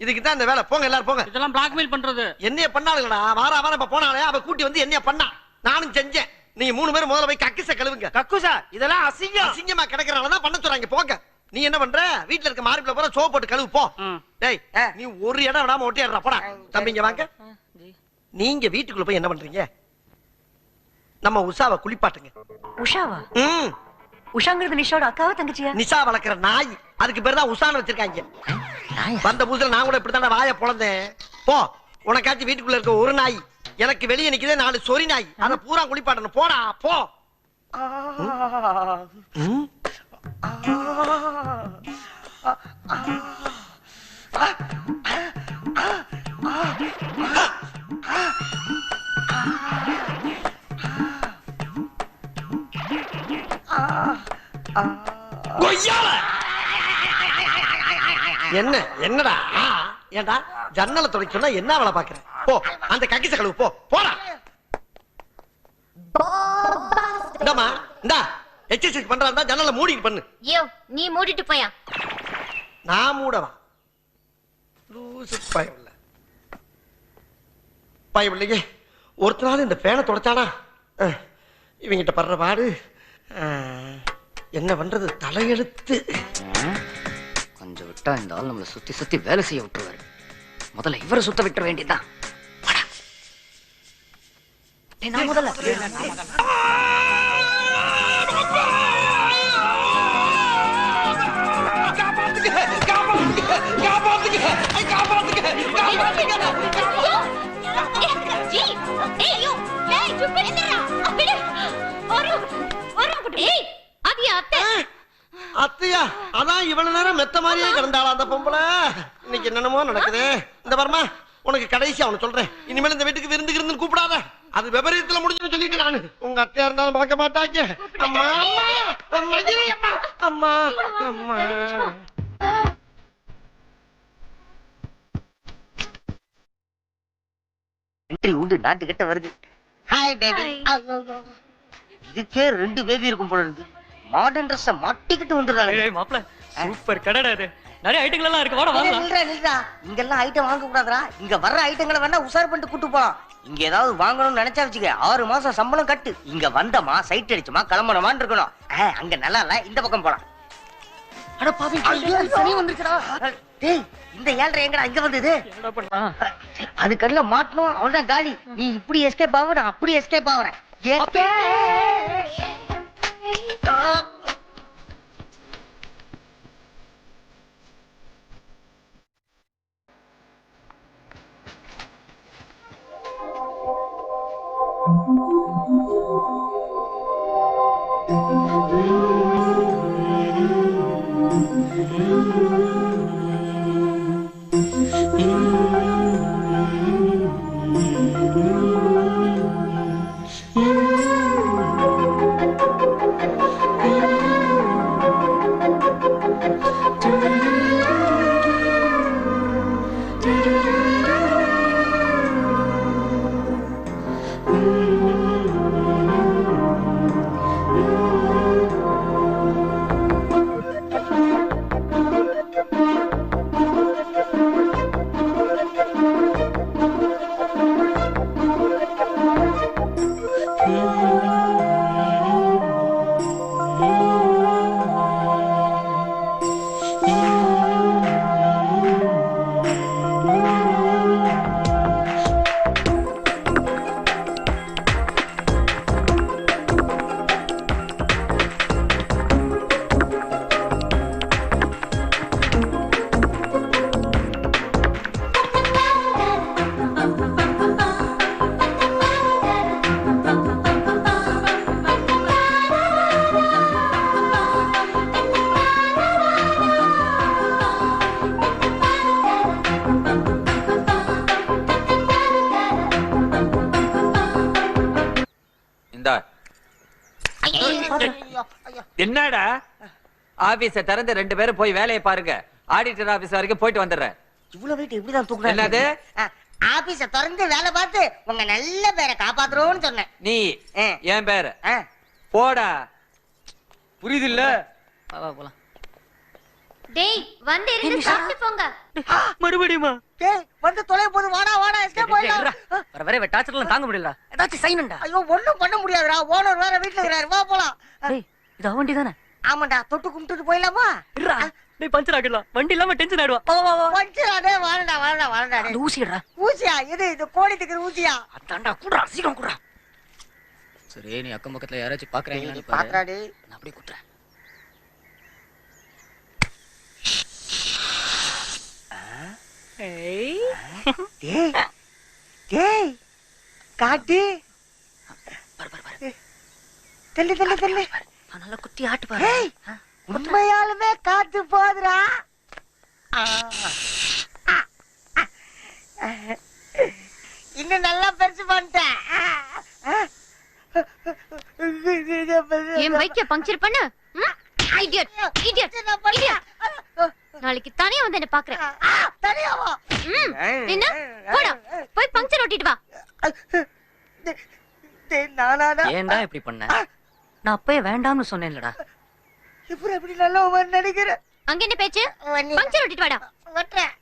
இதுக்கு தான் இந்த வேலை. போங்க எல்லாரும் போங்க. இதெல்லாம் பிளாக்மெயில் பண்றது. என்னைய பண்ணாளுங்கடா, வாரம் இப்ப போனாலே அவ கூட்டி வந்து என்னைய பண்ணா, நானும் செஞ்சேன். நீங்க 3 பேரும் முதல்ல போய் கக்கிச கழுவுங்க. கக்குசா இதெல்லாம் அசிங்கம். அசிங்கமா கிடக்குறனாலதான் பண்ண சொல்றாங்க. போங்க. நீ என்ன பண்ற? வீட்டுல இருக்க மார்பிள பூரா சோப் போட்டு கழுவு போ. டேய், நீ ஒரு இடம் விடாம ஒட்டிடுறா. போடா தம்பிங்க வாங்க. நீங்க வீட்டுக்குள்ள போய் என்ன பண்றீங்க? நம்ம உஷாவை குளிப்பாட்டுங்க. உஷாவா? உஷாங்கிறது நிஷாவோட அக்காவா தங்கச்சியா? நிஷா வளர்க்குற நாய், அதுக்கு பேர் தான் உஷான்னு வச்சிருக்காங்க. வந்த புதுசுல நான் கூட இப்படித்தான வாய பொழந்தேன். போ, உனக்காச்சும் வீட்டுக்குள்ள இருக்க ஒரு நாய், எனக்கு வெளியே நிக்குதே 4 சொறி நாய், அத பூரா குளிப்பாட்டணும். போடா போ. என்ன என்னடா? ஏண்டா ஜன்னலை தொடக்க சொன்னா என்ன வேலை பாக்குற? போ, அந்த கக்கிச கழுவு போ. போடா. இந்தாமா, இந்தா எக்ஸர்சைஸ் பண்றா, ஜன்னலை மூடிட்டு பண்ணு. யோ, நீ மூடிட்டு போயா. நான் மூடவா? லூசு பயவில்லை. பயவில்லையே. ஒருத்தனால இந்த பேனை தொடச்சானா? இவங்கிட்ட படுற பாடு என்ன பண்றது? தலையெழுத்து. கொஞ்சம் விட்டா இந்த ஆள் நம்மளை சுத்தி வேலை செய்ய விட்டுருவாரு. முதல்ல இவரை சுத்த விட்டுற வேண்டியதான். நான் முதல்ல அத்தையா, அதான் இவ்வளவு நேரம் மெத்த மாதிரியே கிடந்தாளா அந்த பொம்பளை? இன்னைக்கு என்னென்னமோ நடக்குது. இந்த பரமா, உனக்கு கடைசி அவனை சொல்றேன், இனிமேல் இந்த வீட்டுக்கு விருந்து கூப்பிடாத. அது விபரீதத்துல முடிஞ்சுன்னு சொல்லிட்டு நானு. உங்க அத்தையா இருந்தாலும் பார்க்க மாட்டாங்க. அம்மா அம்மா அம்மா அம்மா அம்மா. என்ட்ரி உண்டு நாட்டுக்கிட்ட வருது. Hi baby. இதுக்கே 2 பேபி இருக்கும் போல இருக்கு. மாடர்ன் ட்ரெஸ் மாட்டிக்கிட்டு வந்துடுறாங்க. மாப்ள சூப்பர் கடைடா இது. நிறைய ஐட்டங்கள் எல்லாம் இருக்கு. வாடா வாங்க. நில்றா. இங்கெல்லாம் ஐட்டம் வாங்க கூடாதுடா. இங்க வர்ற ஐட்டங்களை வேணா உசார் பண்ணிட்டு கூட்டு போலாம். இங்க ஏதாவது வாங்கணும்னு நினைச்சா வச்சுக்க 6 மாசம் சம்பளம் கட்டு. இங்க வந்தமா சைட் அடிச்சுமா கிளம்பணுமான்னு இருக்கணும். அங்க நல்லா இல்ல, இந்த பக்கம் போலாம். அட பாவி, சனி வந்துருச்சுடா. டேய், இந்த 7:30 எங்கடா இங்க வந்தது? என்ன பண்ணலாம்? அது கண்ணுல மாட்டணும், அவ்வளவுதான் காலி. நீ இப்படி எஸ்கேப் ஆகுற, நான் அப்படி எஸ்கேப் ஆகுறேன். என்னடா ஆபீஸ திறந்து 2 பேரும் போய் வேலையை பாருங்க. ஆடிட்டர் ஆபீஸ் வரைக்கும் போயிட்டு வந்துடுறேன். இவ்வளவு வெயிட் எப்படிதான் தூக்குறாங்க? என்னது? ஆபீஸ திறந்து வேலை பார்த்து உங்க நல்ல பேரை காப்பாத்துறோம்னு சொன்னேன். நீ என் பேரு போடா. புரியுது இல்ல? போலாம். டேய் வந்து இருந்து சாப்பிட்டு போங்க. மறுபடியுமா? டேய் வந்து தொலை போது, வாடா வாடா எஸ்கேப் போயிடலாம். வர டார்ச்சர்லாம் தாங்க முடியல. ஏதாச்சும் சைனண்டா. ஐயோ ஒண்ணும் பண்ண முடியாதுடா. ஓனர் வேற வீட்ல இருக்காரு. வா போலாம். டேய் இது அவண்டி தானே? ஆமாடா, தொட்டு கும்பிட்டு போயிடலாமா? இருடா. டேய் பஞ்சர் ஆகிடலாம். வண்டி இல்லாம டென்ஷன் ஆயிடுவா. பஞ்சரா? டேய் வாடா வாடா வாடா. அந்த ஊசிடா. ஊசியா? இது கோடி திக்கிற ஊசியா? அதான்டா. குடுறா, சீக்கிரம் குடுறா. சரி, நீ அக்கம் பக்கத்துல யாராச்சும் பாக்குறாங்களான்னு பாரு. பாக்குறாடி. நான் அப்படியே குடுறேன். டேய் டேய் காட்டு. தெல்லு தெல்லு தெல்லு. நல்லா குத்தி ஆட்டு பாரு. உண்மையாலுமே காத்து போதுடா. இன்னும் நல்லா பெருசு பண்ணிட்டேன். என் பைக்க பஞ்சர் பண்ணு. Idiot idiot idiot. நாளைக்கு தனியா வந்து என்ன பாக்குறேன். தனியாவா? என்ன? போடா போய் பஞ்சர் ஓட்டிட்டு வா. ஏன்டா இப்படி பண்ண? நான் அப்பவே வேண்டாம்னு சொன்னேன்லடா. எப்படி நல்லவன் நினைக்கிற? அங்க என்ன பேச்சு? பஞ்சர் ஓட்டிட்டு வாடா. ஒட்டுறேன்.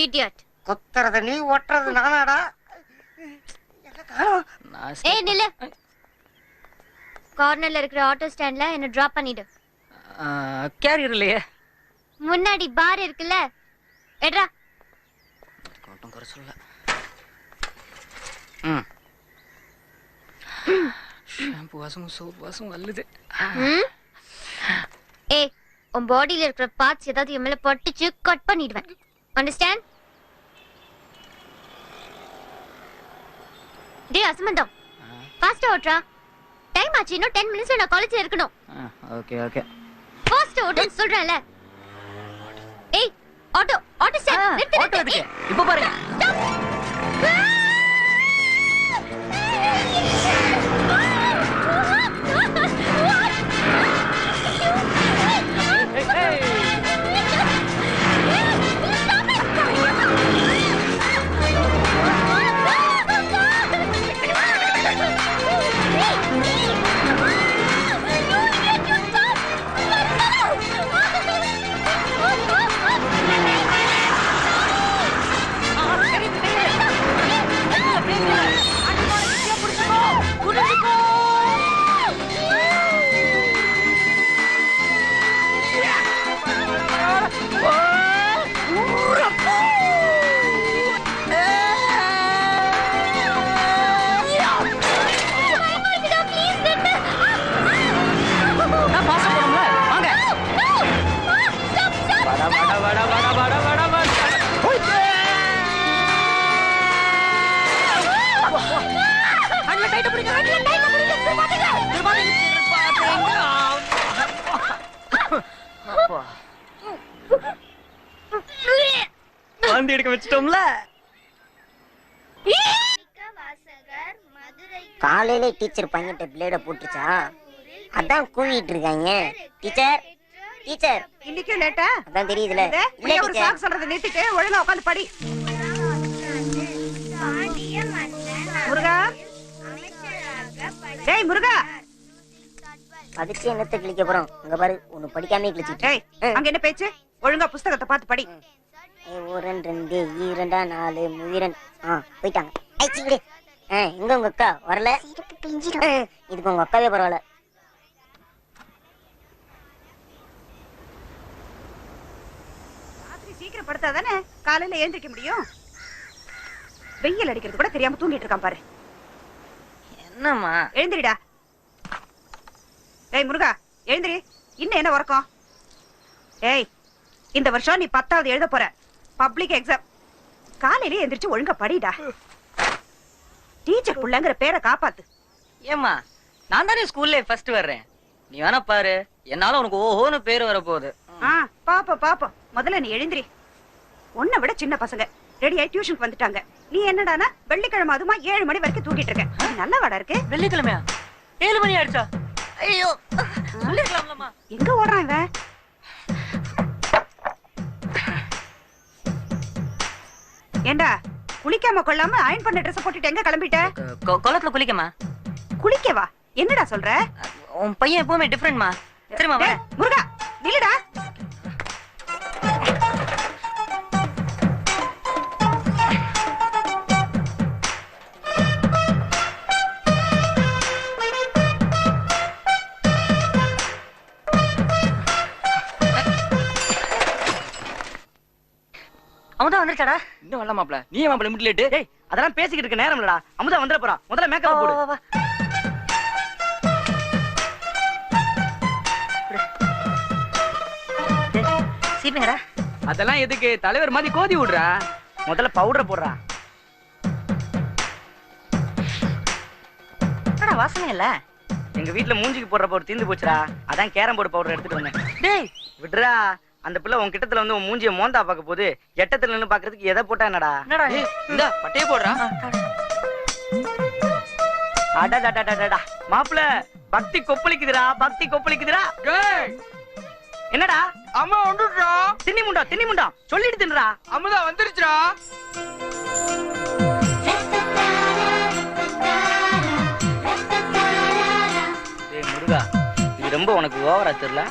இடியட். கொத்துறது நீ, ஒட்டுறது நானாடா. ஏய் நில்லு. கார்னர்ல இருக்கிற ஆட்டோ ஸ்டாண்ட்ல என்ன டிராப் பண்ணிடு. கேரியர் இல்லையே. முன்னாடி பார் இருக்குல்ல, எட்ரா. கோட்டம் குறை சொல்ல. ஷாம்பு வாசமும் சோப் வாசமும் அல்லுது. ஏய், உன் பாடியில இருக்கிற பார்ட்ஸ் ஏதாவது என் மேல பட்டுச்சு கட் பண்ணிடுவேன். அண்டர்ஸ்டாண்ட்? டேய் அசமந்தம், ஃபாஸ்டா ஓட்றா. டைம் ஆச்சு. இன்னும் 10 மினிட்ஸ்ல நான் காலேஜ்ல இருக்கணும். Okay okay. ஃபாஸ்டா ஓடுன்னு சொல்றேன்ல. ஏய் ஆட்டோ ஸ்டாண்ட் நிறுத்து. ஆட்டோ எதுக்கு? இப்போ பாருங்க. வாந்தி எடுக்க வச்சிட்டோம்ல. காலையில டீச்சர் பையன்கிட்ட பிளேட போட்டுச்சா, அதான் கூவிட்டு இருக்காங்க. டீச்சர் டீச்சர் இன்னைக்கு லேட்டா? அதான் தெரியுதுல. இல்ல ஒரு சாக்கு சொல்றத நிறுத்திட்டு ஒழுங்கா உட்கார்ந்து படி. முருகா, டேய் முருகா, படிச்சு என்னத்த கிழிக்க போறோம்? இங்க பாரு, ஒண்ணு படிக்காம கிழிச்சிட்டு. அங்க என்ன பேச்சு? ஒழுங்கா புத்தகத்தை பார்த்து படி. 1 2 2 4 3 போயிட்டாங்க. எங்க உங்க அக்கா வரல? இதுக்கு உங்க அக்காவே பரவாயில்ல. ராத்திரி சீக்கிரம் படுத்தாதானே காலையில எழுந்திருக்க முடியும். வெயில் அடிக்கிறது கூட தெரியாம தூங்கிட்டு இருக்கான் பாரு. என்னம்மா? எழுந்திரிடா. ஏய் முருகா, எழுந்திரி. இன்னும் என்ன உறக்கம்? ஏய், இந்த வருஷம் நீ 10வது எழுத போற. Public exam. காலையில எந்திரிச்சு ஒழுங்கா படிடா. டீச்சர் புள்ளங்கிற பேரை காப்பாத்து. ஏமா, நான் தானே ஸ்கூல்ல ஃபர்ஸ்ட் வர்றேன். நீ வேணா பாரு, என்னால உனக்கு ஓஹோன்னு பேர் வர போகுது. பாப்போம். முதல்ல நீ எழுந்திரி. உன்னை விட சின்ன பசங்க ரெடி ஆகி டியூஷனுக்கு வந்துட்டாங்க. நீ என்னடானா வெள்ளிக்கிழமை அதுமா 7 மணி வரைக்கும் தூங்கிட்டு இருக்க. அது நல்ல வாடா இருக்கு. வெள்ளிக்கிழமையா? 7 மணி ஆயிடுச்சா? ஐயோ, சொல்லிருக்கலாம்லமா. எங்க ஓடுறான் இவன்? ஏண்டா, குளிக்காம கொள்ளாம அயன் பண்ண ட்ரெஸ் போட்டுட்டு எங்க கிளம்பிட்ட? குளத்துல குளிக்கமா? குளிக்கவா? என்னடா சொல்ற? உன் பையன் எப்பவுமே டிஃபரெண்ட்மா. சரிமா? முருகா, நில்லுடா. அமுதா வந்துருச்சாடா? இன்னும் வரல மாப்ள. நீ ஏன் மாப்ள மிட் லேட்? டேய், அதெல்லாம் பேசிக்கிட்டு இருக்க நேரம் இல்லடா. அமுதா வந்துற போறா. முதல்ல மேக்கப் போடு. சீப்பிங்கடா. அதெல்லாம் எதுக்கு? தலைவர் மாதிரி கோதி விடுறா. முதல்ல பவுடர் போடுறா. என்னடா வாசனை இல்ல? எங்க வீட்ல மூஞ்சிக்கு போடுற பவுடர் தீந்து போச்சுடா. அதான் கேரம் போர்டு பவுடர் எடுத்துட்டு வந்தேன். டேய் விடுறா. அந்த பிள்ளை உன் கிட்டத்துல வந்து உன் மூஞ்சிய மோந்தா பாக்க போகுது. எட்டத்துல நின்னு பாக்குறதுக்கு எதை போட்டா என்னடா? இந்த பட்டைய போடுறா. அடடடடடடா. மாப்ள, பக்தி கொப்பளிக்குதுடா. பக்தி கொப்பளிக்குதுடா. என்னடா? அம்மா வந்துடுறா. தின்னி முண்டா சொல்லிட்டு தின்றா. அம்மா வந்துருச்சுடா. டேய் முருகா, இது ரொம்ப உனக்கு ஓவரா தெரியல?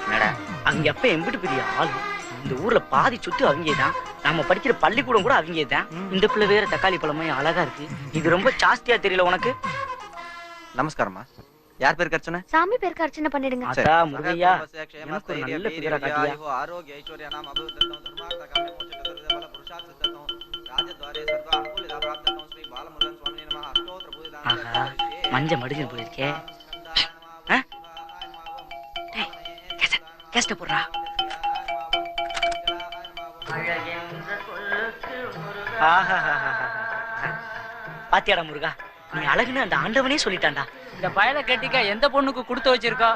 என்னடா, அங்க எப்ப எம்பிட்டு பெரிய ஆளு. இந்த ஊர்ல பாதி சொத்து அவங்கதான். நாம படிக்கிற பள்ளிக்கூடம் கூட அவங்கதான். இந்த பிள்ளை வேற தக்காளி பழமே அழகா இருக்கு. இது ரொம்ப ஜாஸ்தியா தெரியல உனக்கு? நமஸ்காரம்மா. யார் பேருக்கு அர்ச்சனை? சாமி பேருக்கு அர்ச்சனை பண்ணிடுங்க. அதா முருகையா, எனக்கு ஒரு நல்ல பேரா காட்டியா. ஆரோக்கிய ஐஸ்வர்யா நாம அபிவர்த்தனம் தர்மார்த்த காமே மோட்ச சர்வ புருஷார்த்தம் ராஜத்வாரே சர்வ அனுகூலதா பிராப்தம் ஸ்ரீ பாலமுருகன் சுவாமி நமः அஷ்டோத்திர பூஜிதான. மஞ்ச மடிஞ்சு போயிருக்கே. டேய், கேஸ்ட போடுறா. பாத்தியாடா முருகா, நீ அழகுன்னு அந்த ஆண்டவனே சொல்லிட்டான்டா. இந்த பயல கட்டிக்க எந்த பொண்ணுக்கு கொடுத்து வச்சிருக்கா?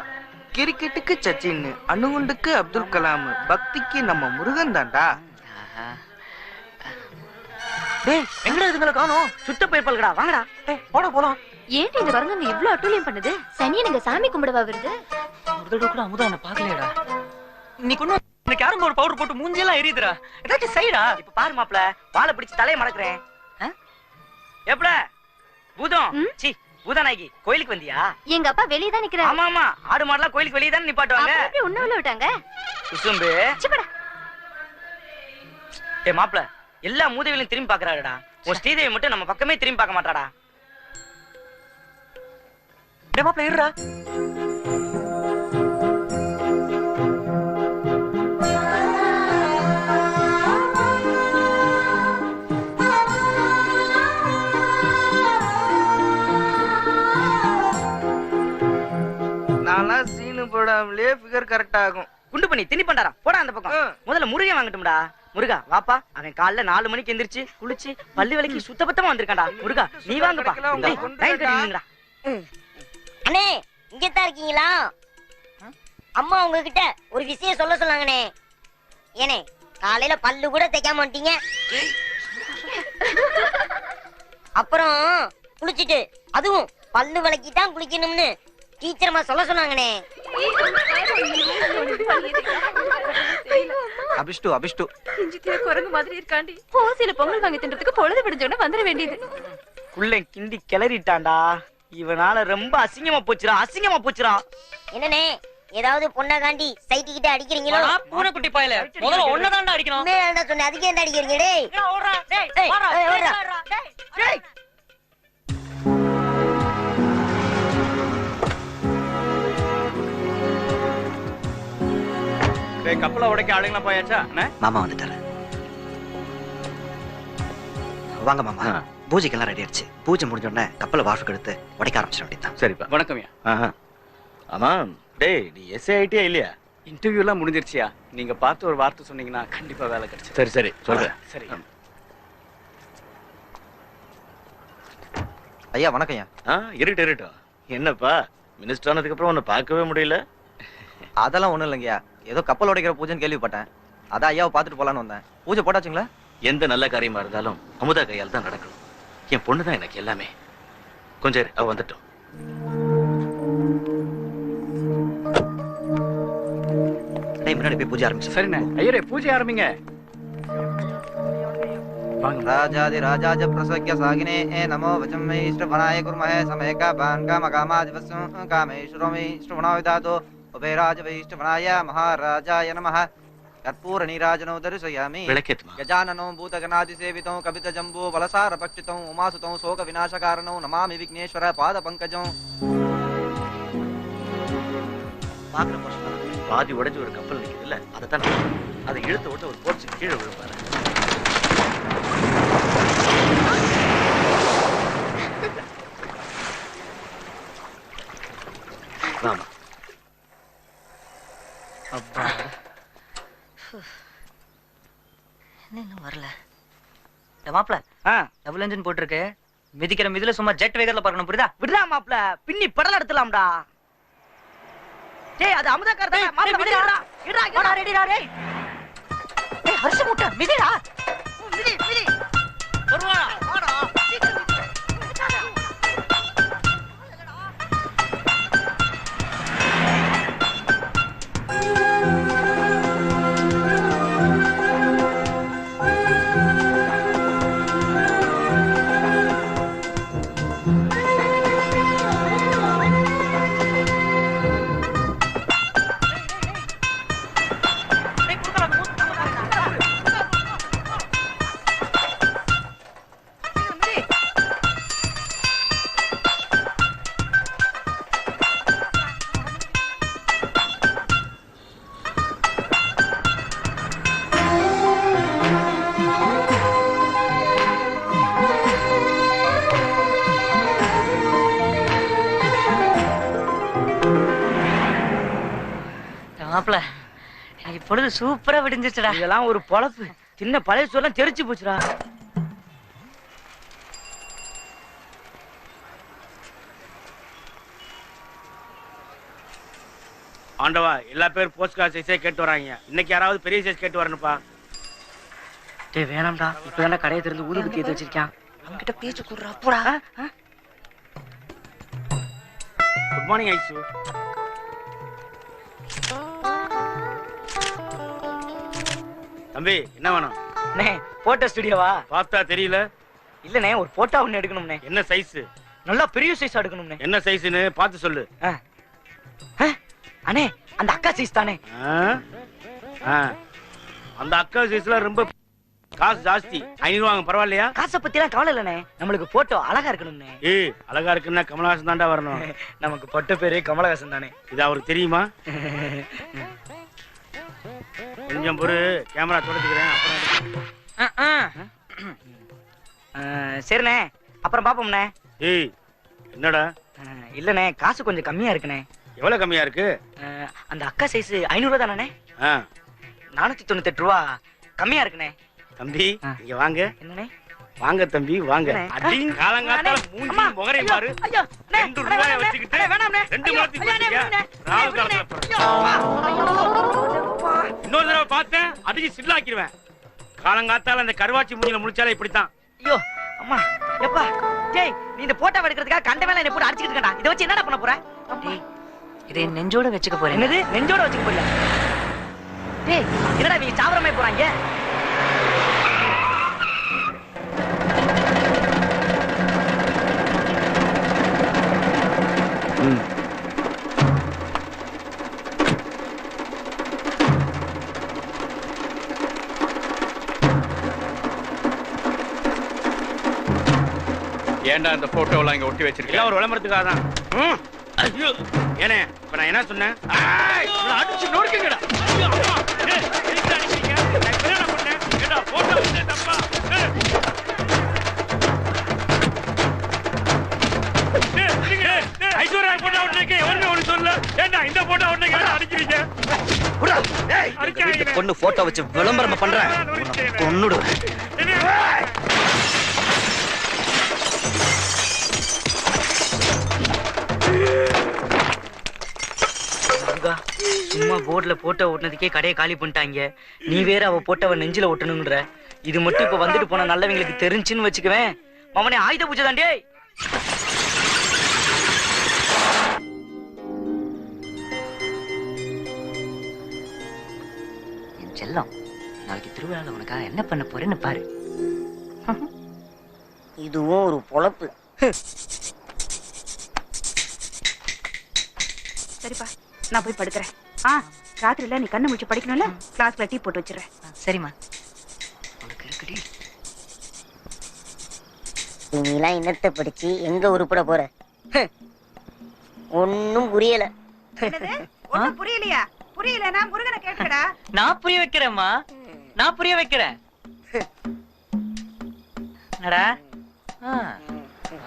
கிரிக்கெட்டுக்கு சச்சின், அணுகுண்டுக்கு அப்துல் கலாம், பக்திக்கு நம்ம முருகன் தான்டா. டேய், எங்கடா இதுங்கள காணோம்? சுத்த போயிருப்பாளுடா. வாங்கடா. டேய், போலாம். ஏன்டி இந்த குரங்கு இவ்ளோ அட்டூழியம் பண்ணுது? சனியனுங்க சாமி கும்பிடவா வருது? ஒரு தடவை கூட அமுதா என்ன பாக்கலையடா. நீ கொண்டு எனக்கு யாரும் ஒரு பவுடர் போட்டு மூஞ்சியெல்லாம் எரியுதுடா. ஏதாச்சும் செய்டா. இப்ப பாரு மாப்ள, வாழை பிடிச்சு தலையை மடக்குறேன். எப்பட பூதம்? சீ, பூதநாயகி, கோயிலுக்கு வந்தியா? எங்க அப்பா வெளிய தான் நிக்கறாரு. ஆமா, ஆடு மாடலாம் கோயிலுக்கு வெளிய தான் நிப்பாட்டுவாங்க. அப்படி உன்ன உள்ள விட்டாங்க. சுசும்பு. சிப்படா. டேய் மாப்ள, எல்லா மூதேவிகளும் திரும்பி பாக்குறாருடா. உன் ஸ்ரீதேவி மட்டும் நம்ம பக்கமே திரும்பி பார்க்க மாட்டாடா. மாப்பிள்ள இருடா. நான்லாம் சீனு போடாமலே ஃபிகர் கரெக்ட் ஆகும். குண்டு பண்ணி திணி பண்டாரா போடா அந்த பக்கம். முதல்ல முருகன் வாங்கட்டும்டா. முருகா வாப்பா. அவன் காலைல 4 மணிக்கு எந்திரிச்சு குளிச்சு பல்லு விளக்கி சுத்தபத்தமா வந்திருக்கான்டா. முருகா நீ வாங்கப்பா. அண்ணே இங்கதான் இருக்கீங்களா? அம்மா உங்ககிட்ட ஒரு விஷயம் சொல்ல சொன்னாங்கண்ணே. ஏனே காலையில பல்லு கூட தைக்காம வந்துட்டீங்க. அப்புறம் குளிச்சுட்டு அதுவும் பல்லு விளக்கி தான் குளிக்கணும்னு டீச்சர்மா சொல்ல சொன்னாங்கண்ணே. அபிஷ்டு அபிஷ்டு குரங்கு மாதிரி இருக்காண்டி. ஓசியில பொங்கல் வாங்கி தின்றதுக்கு பொழுது விடிஞ்சோட வந்துட வேண்டியது. குள்ளை கிண்டி கிளறிட்டான்டா. இவனால ரொம்ப அசிங்கமா போச்சுடா, அசிங்கமா போச்சுடா. என்னண்ணே ஏதாவது பொண்ணை காண்டி சைட்டு கிட்ட அடிக்கிறீங்களோ? பூனை குட்டி பாயல முதல்ல ஒன்னதான்டா அடிக்கணும். உண்மையா சொன்ன அதுக்கு என்ன அடிக்கிறீங்க? டேய் ஓடுறா டேய் ஓடுறா டேய். கப்பலை உடைக்க ஆளுங்களா போயாச்சா? மாமா வந்துட்டாரு. வாங்க மாமா. பூஜைக்கெல்லாம் ரெடி ஆயிடுச்சு. பூஜை முடிஞ்ச உடனே கப்பலை வாஷுக்கு எடுத்து உடைக்க ஆரம்பிச்சிட வேண்டியதான். சரிப்பா. வணக்கம்யா. ஆமா டேய் நீ எஸ்ஏ ஐடியா இல்லையா? இன்டர்வியூ எல்லாம் முடிஞ்சிருச்சியா? நீங்க பார்த்து ஒரு வார்த்தை சொன்னீங்கன்னா கண்டிப்பா வேலை கிடைச்சு. சரி சரி சொல்றேன். சரி ஐயா வணக்கம் ஐயா. இருக்கட்டும். என்னப்பா மினிஸ்டர் ஆனதுக்கு அப்புறம் உன்னை பார்க்கவே முடியல? அதெல்லாம் ஒண்ணும் இல்லைங்கய்யா. ஏதோ கப்பல் உடைக்கிற பூஜைன்னு கேள்விப்பட்டேன். அதான் ஐயாவை பார்த்துட்டு போலான்னு வந்தேன். பூஜை போட்டாச்சுங்களா? எந்த நல்ல காரியமா இருந்தாலும் அமுதா கையால் தான் நடக்கணும். என் பொண்ணு தான் எனக்கு எல்லாமே. கொஞ்சம் அவ வந்துட்டோம். முன்னாடி போய் பூஜை ஆரம்பிச்சு. சரிண்ணே. ஐயரே பூஜை ஆரம்பிங்க. ராஜாதி ராஜாஜ பிரசக்ய சாகினே நமோ வச்சம் மே இஷ்டவனாய குர்மஹே சமேகா பான்கா மகாமாதிவஸ்ஸம் காமேஸ்வரோ மே இஷ்டவனா விதாதோ உபயராஜ வை இஷ்டவனாய மகாராஜாய நமஹ. கற்பூர நீராஜனோ தரிசயாமி. கஜானனோ பூதகணாதி சேவிதோ கபித ஜம்பு வலசார பக்ஷிதோ உமாசுதோ சோக விநாசகாரணோ நமாமி விக்னேஸ்வர பாத பங்கஜம். பாதி உடைஞ்சு ஒரு கப்பல் நிக்குதுல்ல, அதைத்தான் அதை இழுத்து விட்டு ஒரு போர்ச்சு கீழே விழுப்பாரு. ஆமா அப்பா என்ன வரல. மாப்பிள டபுள் என்ஜின் போட்டிருக்கு. மிதிக்கிற மிதில சும்மா ஜெட் வேகத்துல பறக்கணும். புரியுதா? விடுறா மாப்பிள. பின்னி படல எடுத்துலாம்டா. டேய் அது அமுதா கார் தான். மாப்பிள மிதிடா. இடா ரெடிடா டேய். டேய் ஹர்ஷ முட்ட மிதிடா. மிதி மிதி. வருவா வாடா. மாப்பிள இப்பொழுது சூப்பரா விடிஞ்சிச்சுடா. இதெல்லாம் ஒரு பொழப்பு. சின்ன பழைய சோறுலாம் தெரிச்சு போச்சுடா. ஆண்டவா எல்லா பேரும் போஸ்ட் கார்டு சைஸே கேட்டு வராங்க. இன்னைக்கு யாராவது பெரிய சைஸ் கேட்டு வரணுப்பா. டேய் வேணாம்டா. இப்பதானே கடையை திறந்து ஊதுபத்தி ஏத்தி வச்சிருக்கான். அவன்கிட்ட பேச்சு கூடுறா போடா. குட் மார்னிங் ஐசு. தம்பி என்ன வேணும்? போட்டோ ஸ்டுடியோவா? பார்த்தா தெரியல. இல்லனே ஒரு போட்டோ ஒன்னு எடுக்கணும்னே. என்ன சைஸ்? நல்லா பெரிய சைஸ் எடுக்கணும்னே. என்ன சைஸ்னு பார்த்து சொல்லு. அண்ணே அந்த அக்கா சைஸ் தானே. அந்த அக்கா சைஸ்ல ரொம்ப காசு ஜாஸ்தி 500 வாங்க பரவாயில்லையா? காசை பத்தி எல்லாம் கவலை இல்லண்ணே, நம்மளுக்கு போட்டோ அழகா இருக்கணும்னே. ஏய் அழகா இருக்குன்னா கமலஹாசன் தான்டா வரணும். நமக்கு பொட்ட பேரே கமலஹாசன் தானே. இது அவருக்கு தெரியுமா? கொஞ்சம் பொறு, கேமரா தொடச்சுக்கிறேன். சரிண்ணே, அப்புறம் பாப்போம்ண்ணே. ஏய் என்னடா? இல்லண்ணே, காசு கொஞ்சம் கம்மியா இருக்குண்ணே. எவ்வளவு கம்மியா இருக்கு? அந்த அக்கா சைஸ் 500 ரூபா தானே? 498 ரூபா கம்மியா இருக்குண்ணே. தம்பி இங்க வாங்க. என்னண்ணே? வாங்க தம்பி வாங்க. அடிங் காலங்காத்தால மூஞ்சி முகரை பாரு. 2 ரூபாயை வச்சுக்கிட்டு 2 மாத்தி போட்டீங்க. ராவு காலத்துல இன்னொரு தடவை பார்த்தேன் அடிச்சு சில்லாக்கிடுவேன். காலங்காத்தால அந்த கருவாச்சி மூஞ்சில முடிச்சாலே இப்படித்தான். ஐயோ அம்மா எப்பா டேய், நீ இந்த போட்டோ எடுக்கிறதுக்காக கண்ட மேல என்ன போட்டு அடிச்சிட்டு இருக்கடா. இத வச்சு என்னடா பண்ண போற? டேய் இதை நெஞ்சோட வச்சுக்க போறேன். என்னது நெஞ்சோட வச்சுக்க போறியா? டேய் என்னடா நீ சாவரமே போறாங்க? ஏன்டா இந்த போட்டோலாம் இங்க ஒட்டி வச்சிருக்கீங்க? ஒரு விளம்பரத்துக்காக தான். ஐயோ ஏனே இப்ப நான் என்ன சொன்னேன்? அடிச்சு நொறுக்குங்கடா. ஐயோ அம்மா ஏய் எதுக்கு அடிச்சீங்க? நான் என்ன பண்ணேன்? ஏடா போட்டோ வந்து தப்பா. ஐஸ்வர்யா போட்டோ ஒட்டுறீங்க, எவருமே ஒண்ணு சொல்லல. ஏண்டா இந்த போட்டோ ஒட்டுறீங்க அடிக்கிறீங்க? புடா டேய், இந்த பொண்ணு போட்டோ வச்சு விளம்பரம் பண்றேன். கொன்னுடு. சும்மா போர்டுல போட்டோ ஓட்டுனதுக்கே கடையை காலி பண்ணிட்டாங்க. நீ வேற அவ போட்டோவை நெஞ்சில ஒட்டணும்ன்ற. இது மட்டும் இப்ப வந்துட்டு போன நல்லவங்களுக்கு தெரிஞ்சுன்னு வச்சுக்குவேன். மாமனே ஆயுத பூஜை தாண்டே. என் செல்லம், நாளைக்கு திருவிழால உனக்காக என்ன பண்ண போறேன்னு பாரு. இதுவும் ஒரு பொழப்பு. சரிப்பா, நான் போய் படுக்கிறேன். ராத்திரில நீ கண்ணு முடிச்சு படிக்கணும்ல, கிளாஸ்ல டீ போட்டு வச்சிடுறேன். சரிம்மா. நீலாம் என்னத்தை படிச்சு எங்க உருப்பட போற? ஒன்னும் புரியல. ஒண்ணும் புரியலையா? புரியலனா முருகனை கேட்கடா. நான் புரிய வைக்கிறேம்மா, நான் புரிய வைக்கிறேன். என்னடா?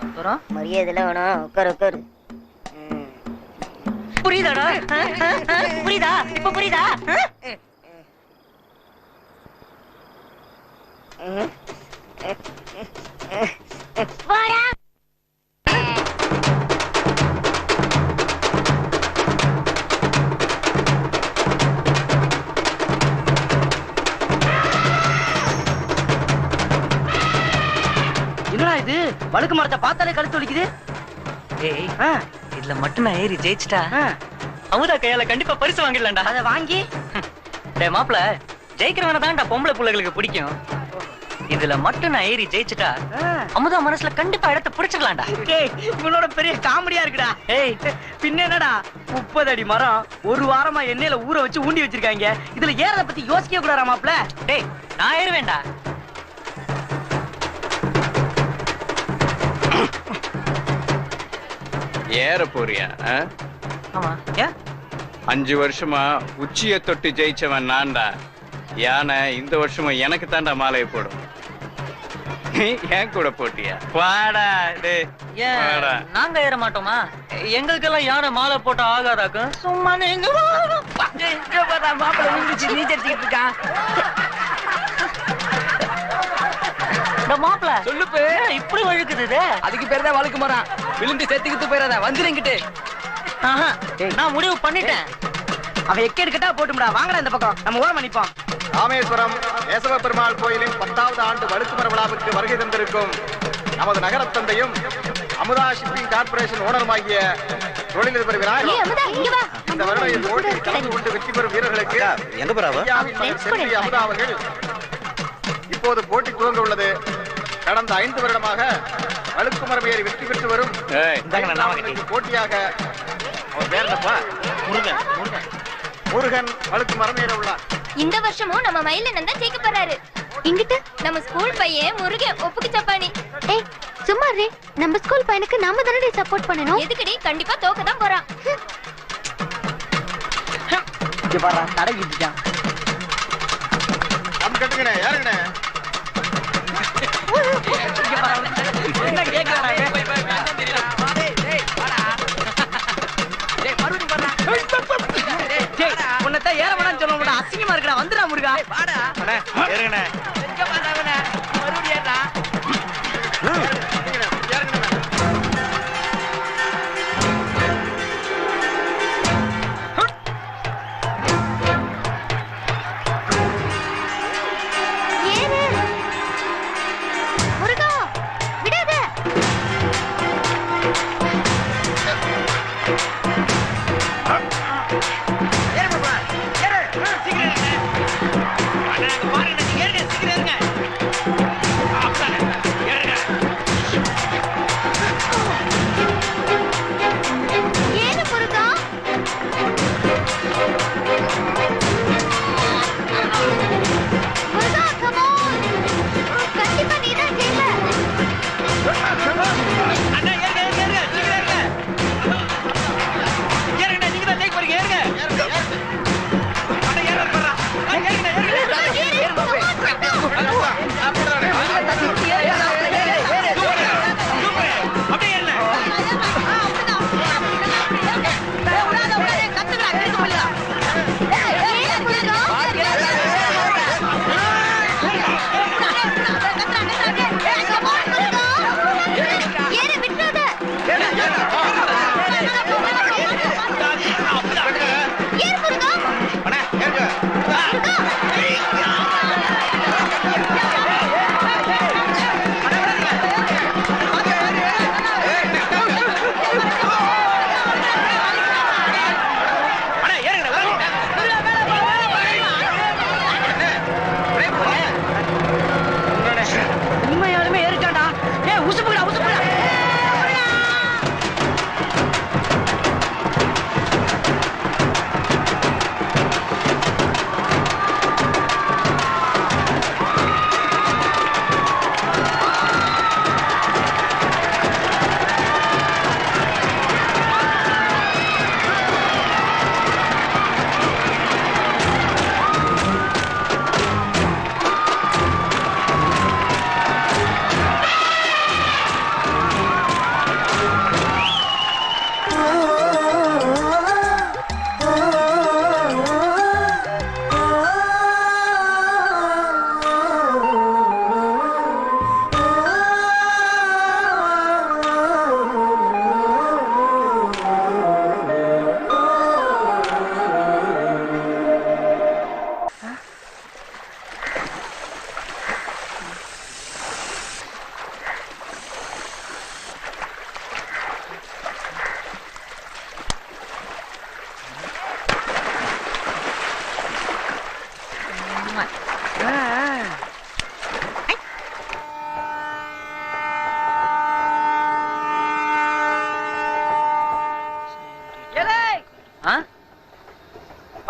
அப்புறம் மரியாதைல வேணாம், உட்காரு உட்காரு. புரியுதாடா? புரியுதா? இப்ப புரியுதா? என்னடா இது? வழுக்கு மரத்தை பார்த்தாலே கழுத்து வலிக்குது. ஏய் இதுல மட்டும் நான் ஏறி ஜெயிச்சிட்டா அமுதா கையால கண்டிப்பா பரிசு வாங்கிடலாம்டா. அதை வாங்கி டேய் மாப்ள, ஜெயிக்கிறவன தான்டா பொம்பளை புள்ளைகளுக்கு பிடிக்கும். இதுல மட்டும் நான் ஏறி ஜெயிச்சிட்டா அமுதா மனசுல கண்டிப்பா இடத்தை பிடிச்சிடலாம்டா. இவனோட பெரிய காமெடியா இருக்குடா. ஏய் பின்ன என்னடா, 30 அடி மரம் ஒரு வாரமா எண்ணெயில ஊற வச்சு ஊண்டி வச்சிருக்காங்க. இதுல ஏறத பத்தி யோசிக்க கூடாதா மாப்ள? டேய் நான் ஏறுவேன்டா. ஏற போறியா? ஆமா. ஏன் 5 வருஷமா உச்சிய தொட்டு ஜெயிச்சவன் நான்டா. யானை இந்த வருஷமும் எனக்கு தாண்டா மாலையை போடும். ஏன் கூட போட்டியா? வாடா டேய். வாடா. நாங்க ஏற மாட்டோமா? எங்களுக்கெல்லாம் யானை மாலை போட்டா ஆகாதாக்கும். சும்மா நீங்க மாப்பிள்ள விழுந்துச்சு, நீ தெரிஞ்சுக்கிட்டு இருக்கான். மாப்பிள்ள சொல்லுப்பு இப்படி வழுக்குது. அதுக்கு பேர் தான் வழுக்கு மரம். விழுந்து செத்துக்கிட்டு போயிடாத, வந்துருங்கிட்டு. நான் முடிவு பண்ணிட்டேன். அவன் எக்க எடுக்கட்டா போட்டும்டா. வாங்கடா இந்த பக்கம், நம்ம ஓரம் நிப்போம். ராமேஸ்வரம் கேசவ பெருமாள் கோயிலின் 10வது ஆண்டு வழுக்குமர விழாவுக்கு வருகை தந்திருக்கும் நமது நகரத் தந்தையும் அமுதா ஷிப்பிங் கார்பரேஷன் ஓனருமாகிய தொழிலதிபர் இந்த வருடம் போட்டியில் கலந்து கொண்டு வெற்றி பெறும் வீரர்களுக்கு செல்வி அமுதா அவர்கள் இப்போது போட்டி துவங்க உள்ளது. கடந்த 5 வருடமாக வழுக்குமரம் ஏறி வெற்றி பெற்று வரும் போட்டியாக அவர் பேர் என்னப்பா? முருகன் வழுக்குமரம் ஏற உள்ளார். இந்த வருஷமும் நம்ம மயிலண்ணன் தான் ஜெயிக்க போறாரு. இங்கிட்ட நம்ம ஸ்கூல் பையன் முருகன் ஒப்புக்கு சப்பானி. ஏய் சும்மா ரே, நம்ம ஸ்கூல் பையனுக்கு நாம தானே சப்போர்ட் பண்ணணும். எதுக்குடி? கண்டிப்பா தோக்க தான் போறான். இங்க பாரு தடை விட்டுட்டான். நம்ம கட்டுங்கண்ணே, யாருங்கண்ணே? என்ன கேக்குறானே? உன்னதான் ஏற வேணாம்னு சொல்ல முடியாது. அசிங்கமா இருக்கடா. வந்துடா முருகா. வாடா. அண்ணே, ஏறுங்கண்ணே. எங்க பாத்தாங்கண்ணே? மறுபடியும் ஏறா.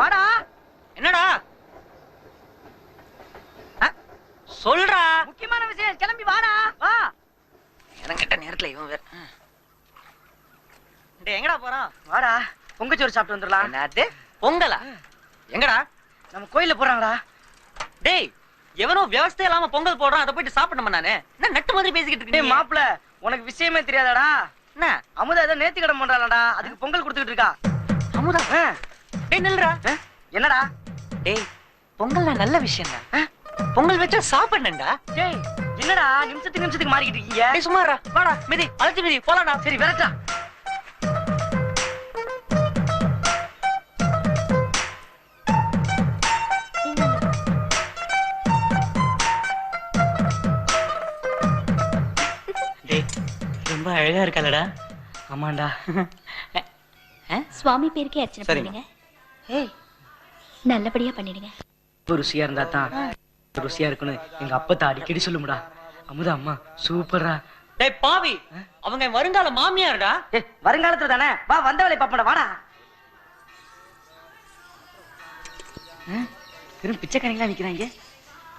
வாடா. என்னடா சொல்றா? முக்கியமான விஷயம். கிளம்பி வாடா. வா. எனக்கிட்ட நேரத்துல இவன் வேற. எங்கடா போறான்? வாடா, பொங்கச்சோறு சாப்பிட்டு வந்துடலாம். என்னது பொங்கலா? எங்கடா? நம்ம கோயில்ல போறாங்கடா. டேய், எவனோ வியவஸ்தை இல்லாம பொங்கல் போடுறான், அதை போயிட்டு சாப்பிடணுமா? நானு என்ன நட்டு மாதிரி பேசிக்கிட்டு இருக்கேன். மாப்பிள்ள, உனக்கு விஷயமே தெரியாதாடா? என்ன அமுதா ஏதோ நேர்த்தி கடன் பண்றாளடா, அதுக்கு பொங்கல் கொடுத்துக்கிட்டு இருக்கா. அமுதா? டேய் நில்றா. என்னடா? டேய், பொங்கல்னா நல்ல விஷயம் தான். பொங்கல் வச்சா சாப்பிடணும்டா. டேய் என்னடா நிமிஷத்துக்கு மாறிக்கிட்டு இருக்கீங்க? டேய் சும்மாடா. வாடா மிதி, அழைச்சி மிதி, போலாம்டா. சரி விரட்டா. ரொம்ப அழகா இருக்கலடா. ஆமாண்டா. சுவாமி பேருக்கே அர்ச்சனை பண்ணுங்க. நல்லபடியா பண்ணிடுங்க. ருசியா இருந்தா தான் ருசியா இருக்குன்னு எங்க அப்பத்தா அடிக்கடி சொல்லுமுடா. அமுதா அம்மா சூப்பரா. டேய் பாவி, அவங்க வருங்கால மாமியார்டா. வருங்காலத்துல தானே. வா, வந்த வேலையை பாப்படா. வாடா. பெரும் பிச்சைக்காரங்களா நிக்கிறாங்க.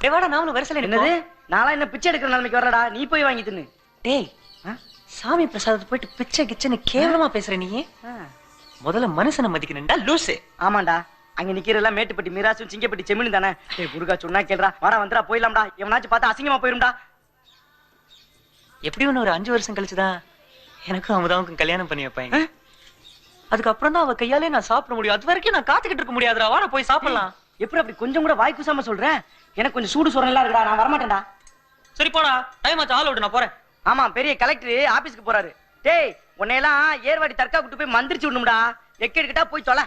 டேய் வாடா நாமளும் வரிசையில என்னது நாளா என்ன பிச்சை எடுக்கிற நிலைமைக்கு வரலடா, நீ போய் வாங்கி தின்னு. டேய் சாமி பிரசாதத்தை போயிட்டு பிச்சை கிச்சன்னு கேவலமா பேசுற நீ. முதல்ல மனுஷனை மதிக்கணும்டா லூசு. ஆமாண்டா, அங்க நிக்கிறதெல்லாம் மேட்டுப்பட்டி மீராசும் சிங்கப்பட்டி செமினு தானே. டேய் முருகா சொன்னா கேளுடா, வாடா வந்துடா போயிடலாம்டா. எவனாச்சும் பார்த்தா அசிங்கமா போயிரும்டா. எப்படி ஒண்ணு ஒரு 5 வருஷம் கழிச்சுதான் எனக்கும் அமுதாவுக்கும் கல்யாணம் பண்ணி வைப்பாங்க. அதுக்கப்புறம் தான் அவ கையாலே நான் சாப்பிட முடியும். அது வரைக்கும் நான் காத்துக்கிட்டு இருக்க முடியாதுடா. வாடா போய் சாப்பிடலாம். எப்படி அப்படி கொஞ்சம் கூட வாய் கூசாம சொல்றேன்? எனக்கு கொஞ்சம் சூடு சொரணெல்லாம் இருக்குடா, நான் வரமாட்டேன்டா. சரி போடா, டைம் ஆச்சு, ஆள் விட்டு நான் போறேன். ஆமா, பெரிய கலெக்டர் ஆபீஸ்க்கு போறாரு. டேய் உன்னையெல்லாம் ஏர்வாடி தர்கா கூட்டு போய் மந்திரிச்சு விடணும்டா. எக்கெடுக்கிட்டா போய் தொலை.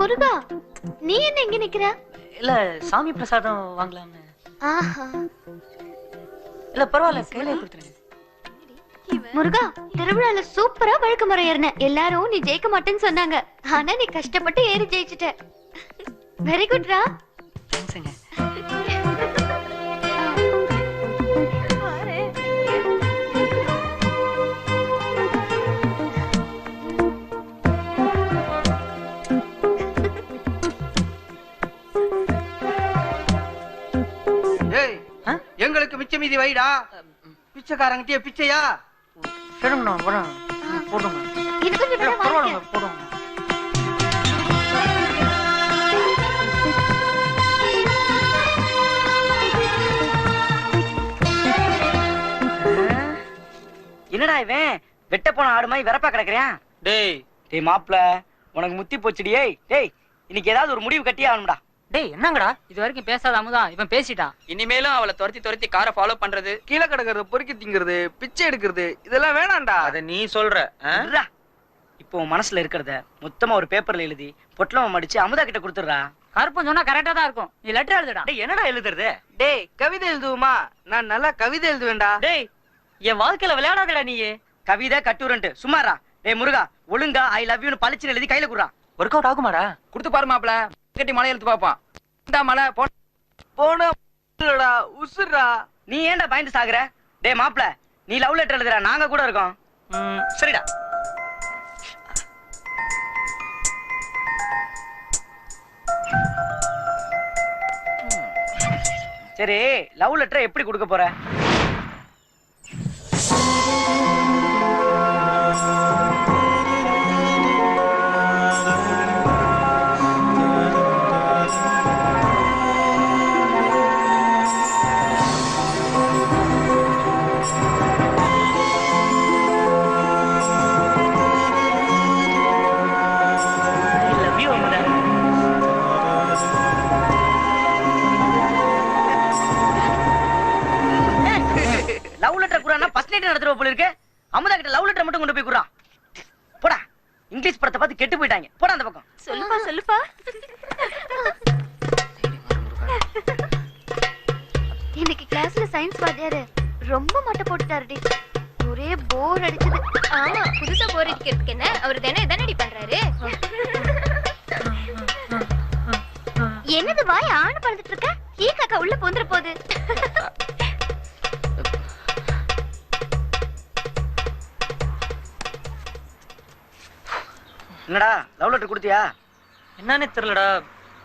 முருகா, நீ என்ன இங்க நிக்கிற? இல்ல சாமி பிரசாதம் வாங்கலாம்னு. ஆஹா, இல்ல பரவாயில்ல, கையில கொடுத்துருங்க. முருகா, திருவிழால சூப்பரா வழுக்கு முறை ஏறின. எல்லாரும் நீ ஜெயிக்க மாட்டேன்னு சொன்னாங்க. ஆனா நீ கஷ்டப்பட்டு ஏறி ஜெயிச்சிட்ட. வெரி குட்ரா. தேங்க்ஸ்ங்க. எங்களுக்கு மிச்ச மீதி வைடா. பிச்சைக்காரங்கிட்டே பிச்சையா? சரிங்கண்ணா, வரேன். போடுங்க. பரவாயில்ல, போடுங்க. என்னடா இவன் வெட்ட போன ஆடு மாதிரி வெறப்பா கிடக்குறேன். டேய் டேய் மாப்ள, உனக்கு முத்தி போச்சுடி. டேய் இன்னைக்கு ஏதாவது ஒரு முடிவு கட்டியே ஆகணும்டா. டேய் என்னங்கடா இது வரைக்கும் பேசாத அமுதா இவன் பேசிட்டான். இனிமேலும் அவளை துரத்தி காரை ஃபாலோ பண்றது, கீழே கிடக்கிறது, பொறுக்கி திங்கிறது, பிச்சை எடுக்கிறது, இதெல்லாம் வேணாம்டா. அத நீ சொல்ற. இப்போ உன் மனசுல இருக்கிறத மொத்தமா ஒரு பேப்பர்ல எழுதி பொட்டலமா மடிச்சு அமுதா கிட்ட கொடுத்துடுறா. கருப்பன் சொன்னா கரெக்டா தான் இருக்கும். நீ லெட்டர் எழுதுடா. டேய் என்னடா எழுதுறது? டேய் கவிதை எழுதுவோமா? நான் நல்லா கவிதை எழுதுவேன்டா. டேய் என் வாழ்க்கையில விளையாடாதடா நீ. கவிதை கட்டுரன்ட்டு சும்மாரா. டேய் முருகா, ஒழுங்கா ஐ லவ் யூன்னு பளிச்சுன்னு எழுதி கையில குடுறா. ஒர்க் அவுட் ஆகுமாடா? கொடுத்து பாரு மாப்ள. கட்டி மலை எழுத்து பாப்பான். இந்த மலை போனடா உசுரா. நீ ஏன்டா பயந்து சாகுற? டேய் மாப்ள, நீ லவ் லெட்டர் எழுதுற, நாங்க கூட இருக்கோம். சரிடா. சரி, லவ் லெட்டர் எப்படி கொடுக்க போற? நடத்துற போல இருக்கு. அமுதா கிட்ட லவ் லெட்டர் மட்டும் கொண்டு போய் குடுறா. போடா, இங்கிலீஷ் படத்தை பார்த்து கெட்டு போயிட்டாங்க. போடா அந்த பக்கம். சொல்லுப்பா சொல்லுப்பா. இன்னைக்கு கிளாஸ்ல சயின்ஸ் வாத்தியாரு ரொம்ப மட்டை போட்டுட்டாருடி. ஒரே போர் அடிச்சது. ஆமா, புதுசா போர் அடிக்கிறதுக்கு என்ன, அவர் தானே தானடி பண்றாரு. என்னது வாய் ஆணு பறந்துட்டு இருக்க? ஈ காக்கா உள்ள போந்துற போகுது. என்னடா லவ் லெட்டர் கொடுத்தியா? என்னன்னு தெரியலடா.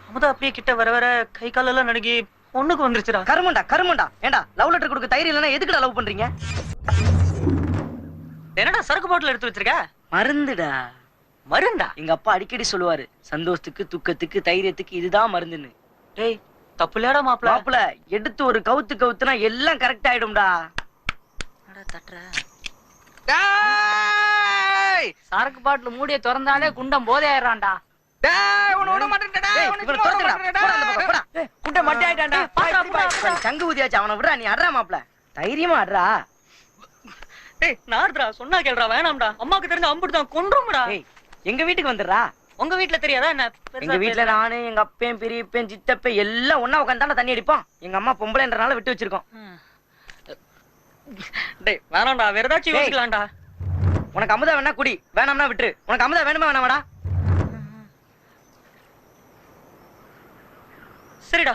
அமுதா அப்படியே கிட்ட வர வர கை காலெல்லாம் நடுங்கி பொண்ணுக்கு வந்துருச்சுடா. கருமண்டா கருமண்டா. ஏண்டா லவ் லெட்டர் கொடுக்க தைரியம் இல்லைன்னா எதுக்குடா லவ் பண்றீங்க? என்னடா சரக்கு பாட்டில் எடுத்து வச்சிருக்க? மருந்துடா. மருந்தா? எங்க அப்பா அடிக்கடி சொல்லுவாரு, சந்தோஷத்துக்கு துக்கத்துக்கு தைரியத்துக்கு இதுதான் மருந்துன்னு. டேய் தப்பு இல்லடா மாப்ள. மாப்ள எடுத்து ஒரு கவுத்து கவுத்துனா எல்லாம் கரெக்ட் ஆயிடும்டா. சரக்கு பாட்டில் மூடிய திறந்தாலே குண்டம் போதே ஆயிடுறான்டா. சங்கு ஊதியாச்சு, அவனை விடுறா. நீ அட்றா மாப்ள, தைரியமா அட்றா. நார்தா சொன்னா கேள்றா. வேணாம்டா, அம்மாக்கு தெரிஞ்ச அம்புடுதான் கொன்றும்டா. எங்க வீட்டுக்கு வந்துடுறா. உங்க வீட்டுல தெரியாதா என்ன? எங்க வீட்டுல நானு எங்க அப்பேன் பெரியப்பேன் சித்தப்பேன் எல்லாம் ஒன்னா உட்காந்து தண்ணி அடிப்போம். எங்க அம்மா பொம்பளைன்றனால விட்டு வச்சிருக்கோம். டேய் வேணாம்டா, வேற ஏதாச்சும் யோசிக்கலாம்டா. உனக்கு அமுதா வேணா குடி, வேணாம்னா விட்டுரு. உனக்கு அமுதா வேணுமா வேணாமாடா? சரிடா.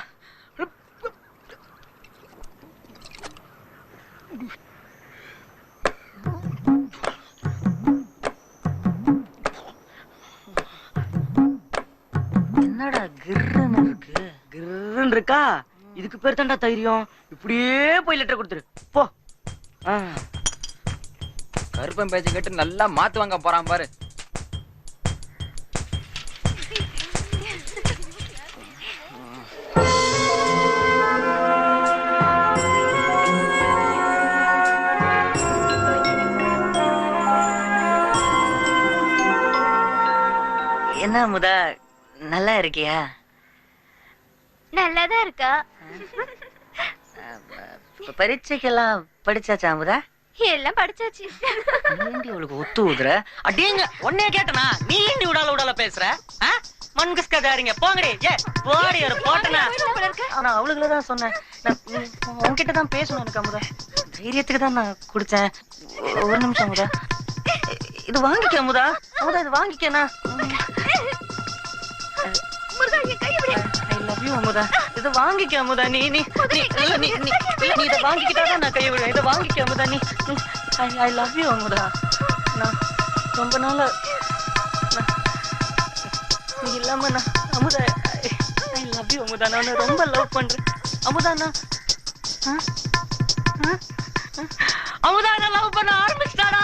ஜில்லுன்னு இருக்கா, இதுக்கு பேர் தான்டா தைரியம். இப்படியே போய் லெட்டர் கொடுத்துரு போ. கருப்பன் பேச்சு கேட்டு நல்லா மாத்து வாங்க போறான் பாரு. என்ன அமுதா, நல்லா இருக்கியா? நல்லாதான் இருக்கா. பரீட்சைக்கெல்லாம் படிச்சாச்சா அமுதா? எல்லாம் படிச்சாச்சு. ஏண்டி அவளுக்கு ஒத்து ஊதுற? அடேங்க உன்னைய கேட்டனா, நீ ஏண்டி உடால பேசுற? மண்கஸ்காதாரிங்க போங்கடி. ஏ போடி ஒரு போட்டனா. நான் அவளுக்குள்ள தான் சொன்னேன். நான் உன்கிட்ட தான் பேசணும் எனக்கு அமுதா. தைரியத்துக்கு தான் நான் குடிச்சேன். ஒரு நிமிஷம் அமுதா, இது வாங்கிக்க அமுதா. அமுதா இது வாங்கிக்கனா. I love you Amudha. இது வாங்கிக்க அமுதா. நீ நீ இல்ல நீ நீ இத வாங்கிக்கிட்டாதான் நான் கை விடுவேன். இத வாங்கிக்க அமுதா. நீ I love you அமுதா. நான் ரொம்ப நாளா நீ இல்லாம நான் Amudha I love you Amudha. நான் ரொம்ப லவ் பண்றேன் அமுதா. நான் அமுதா நான் லவ் பண்ண ஆரம்பிச்சிட்டாடா.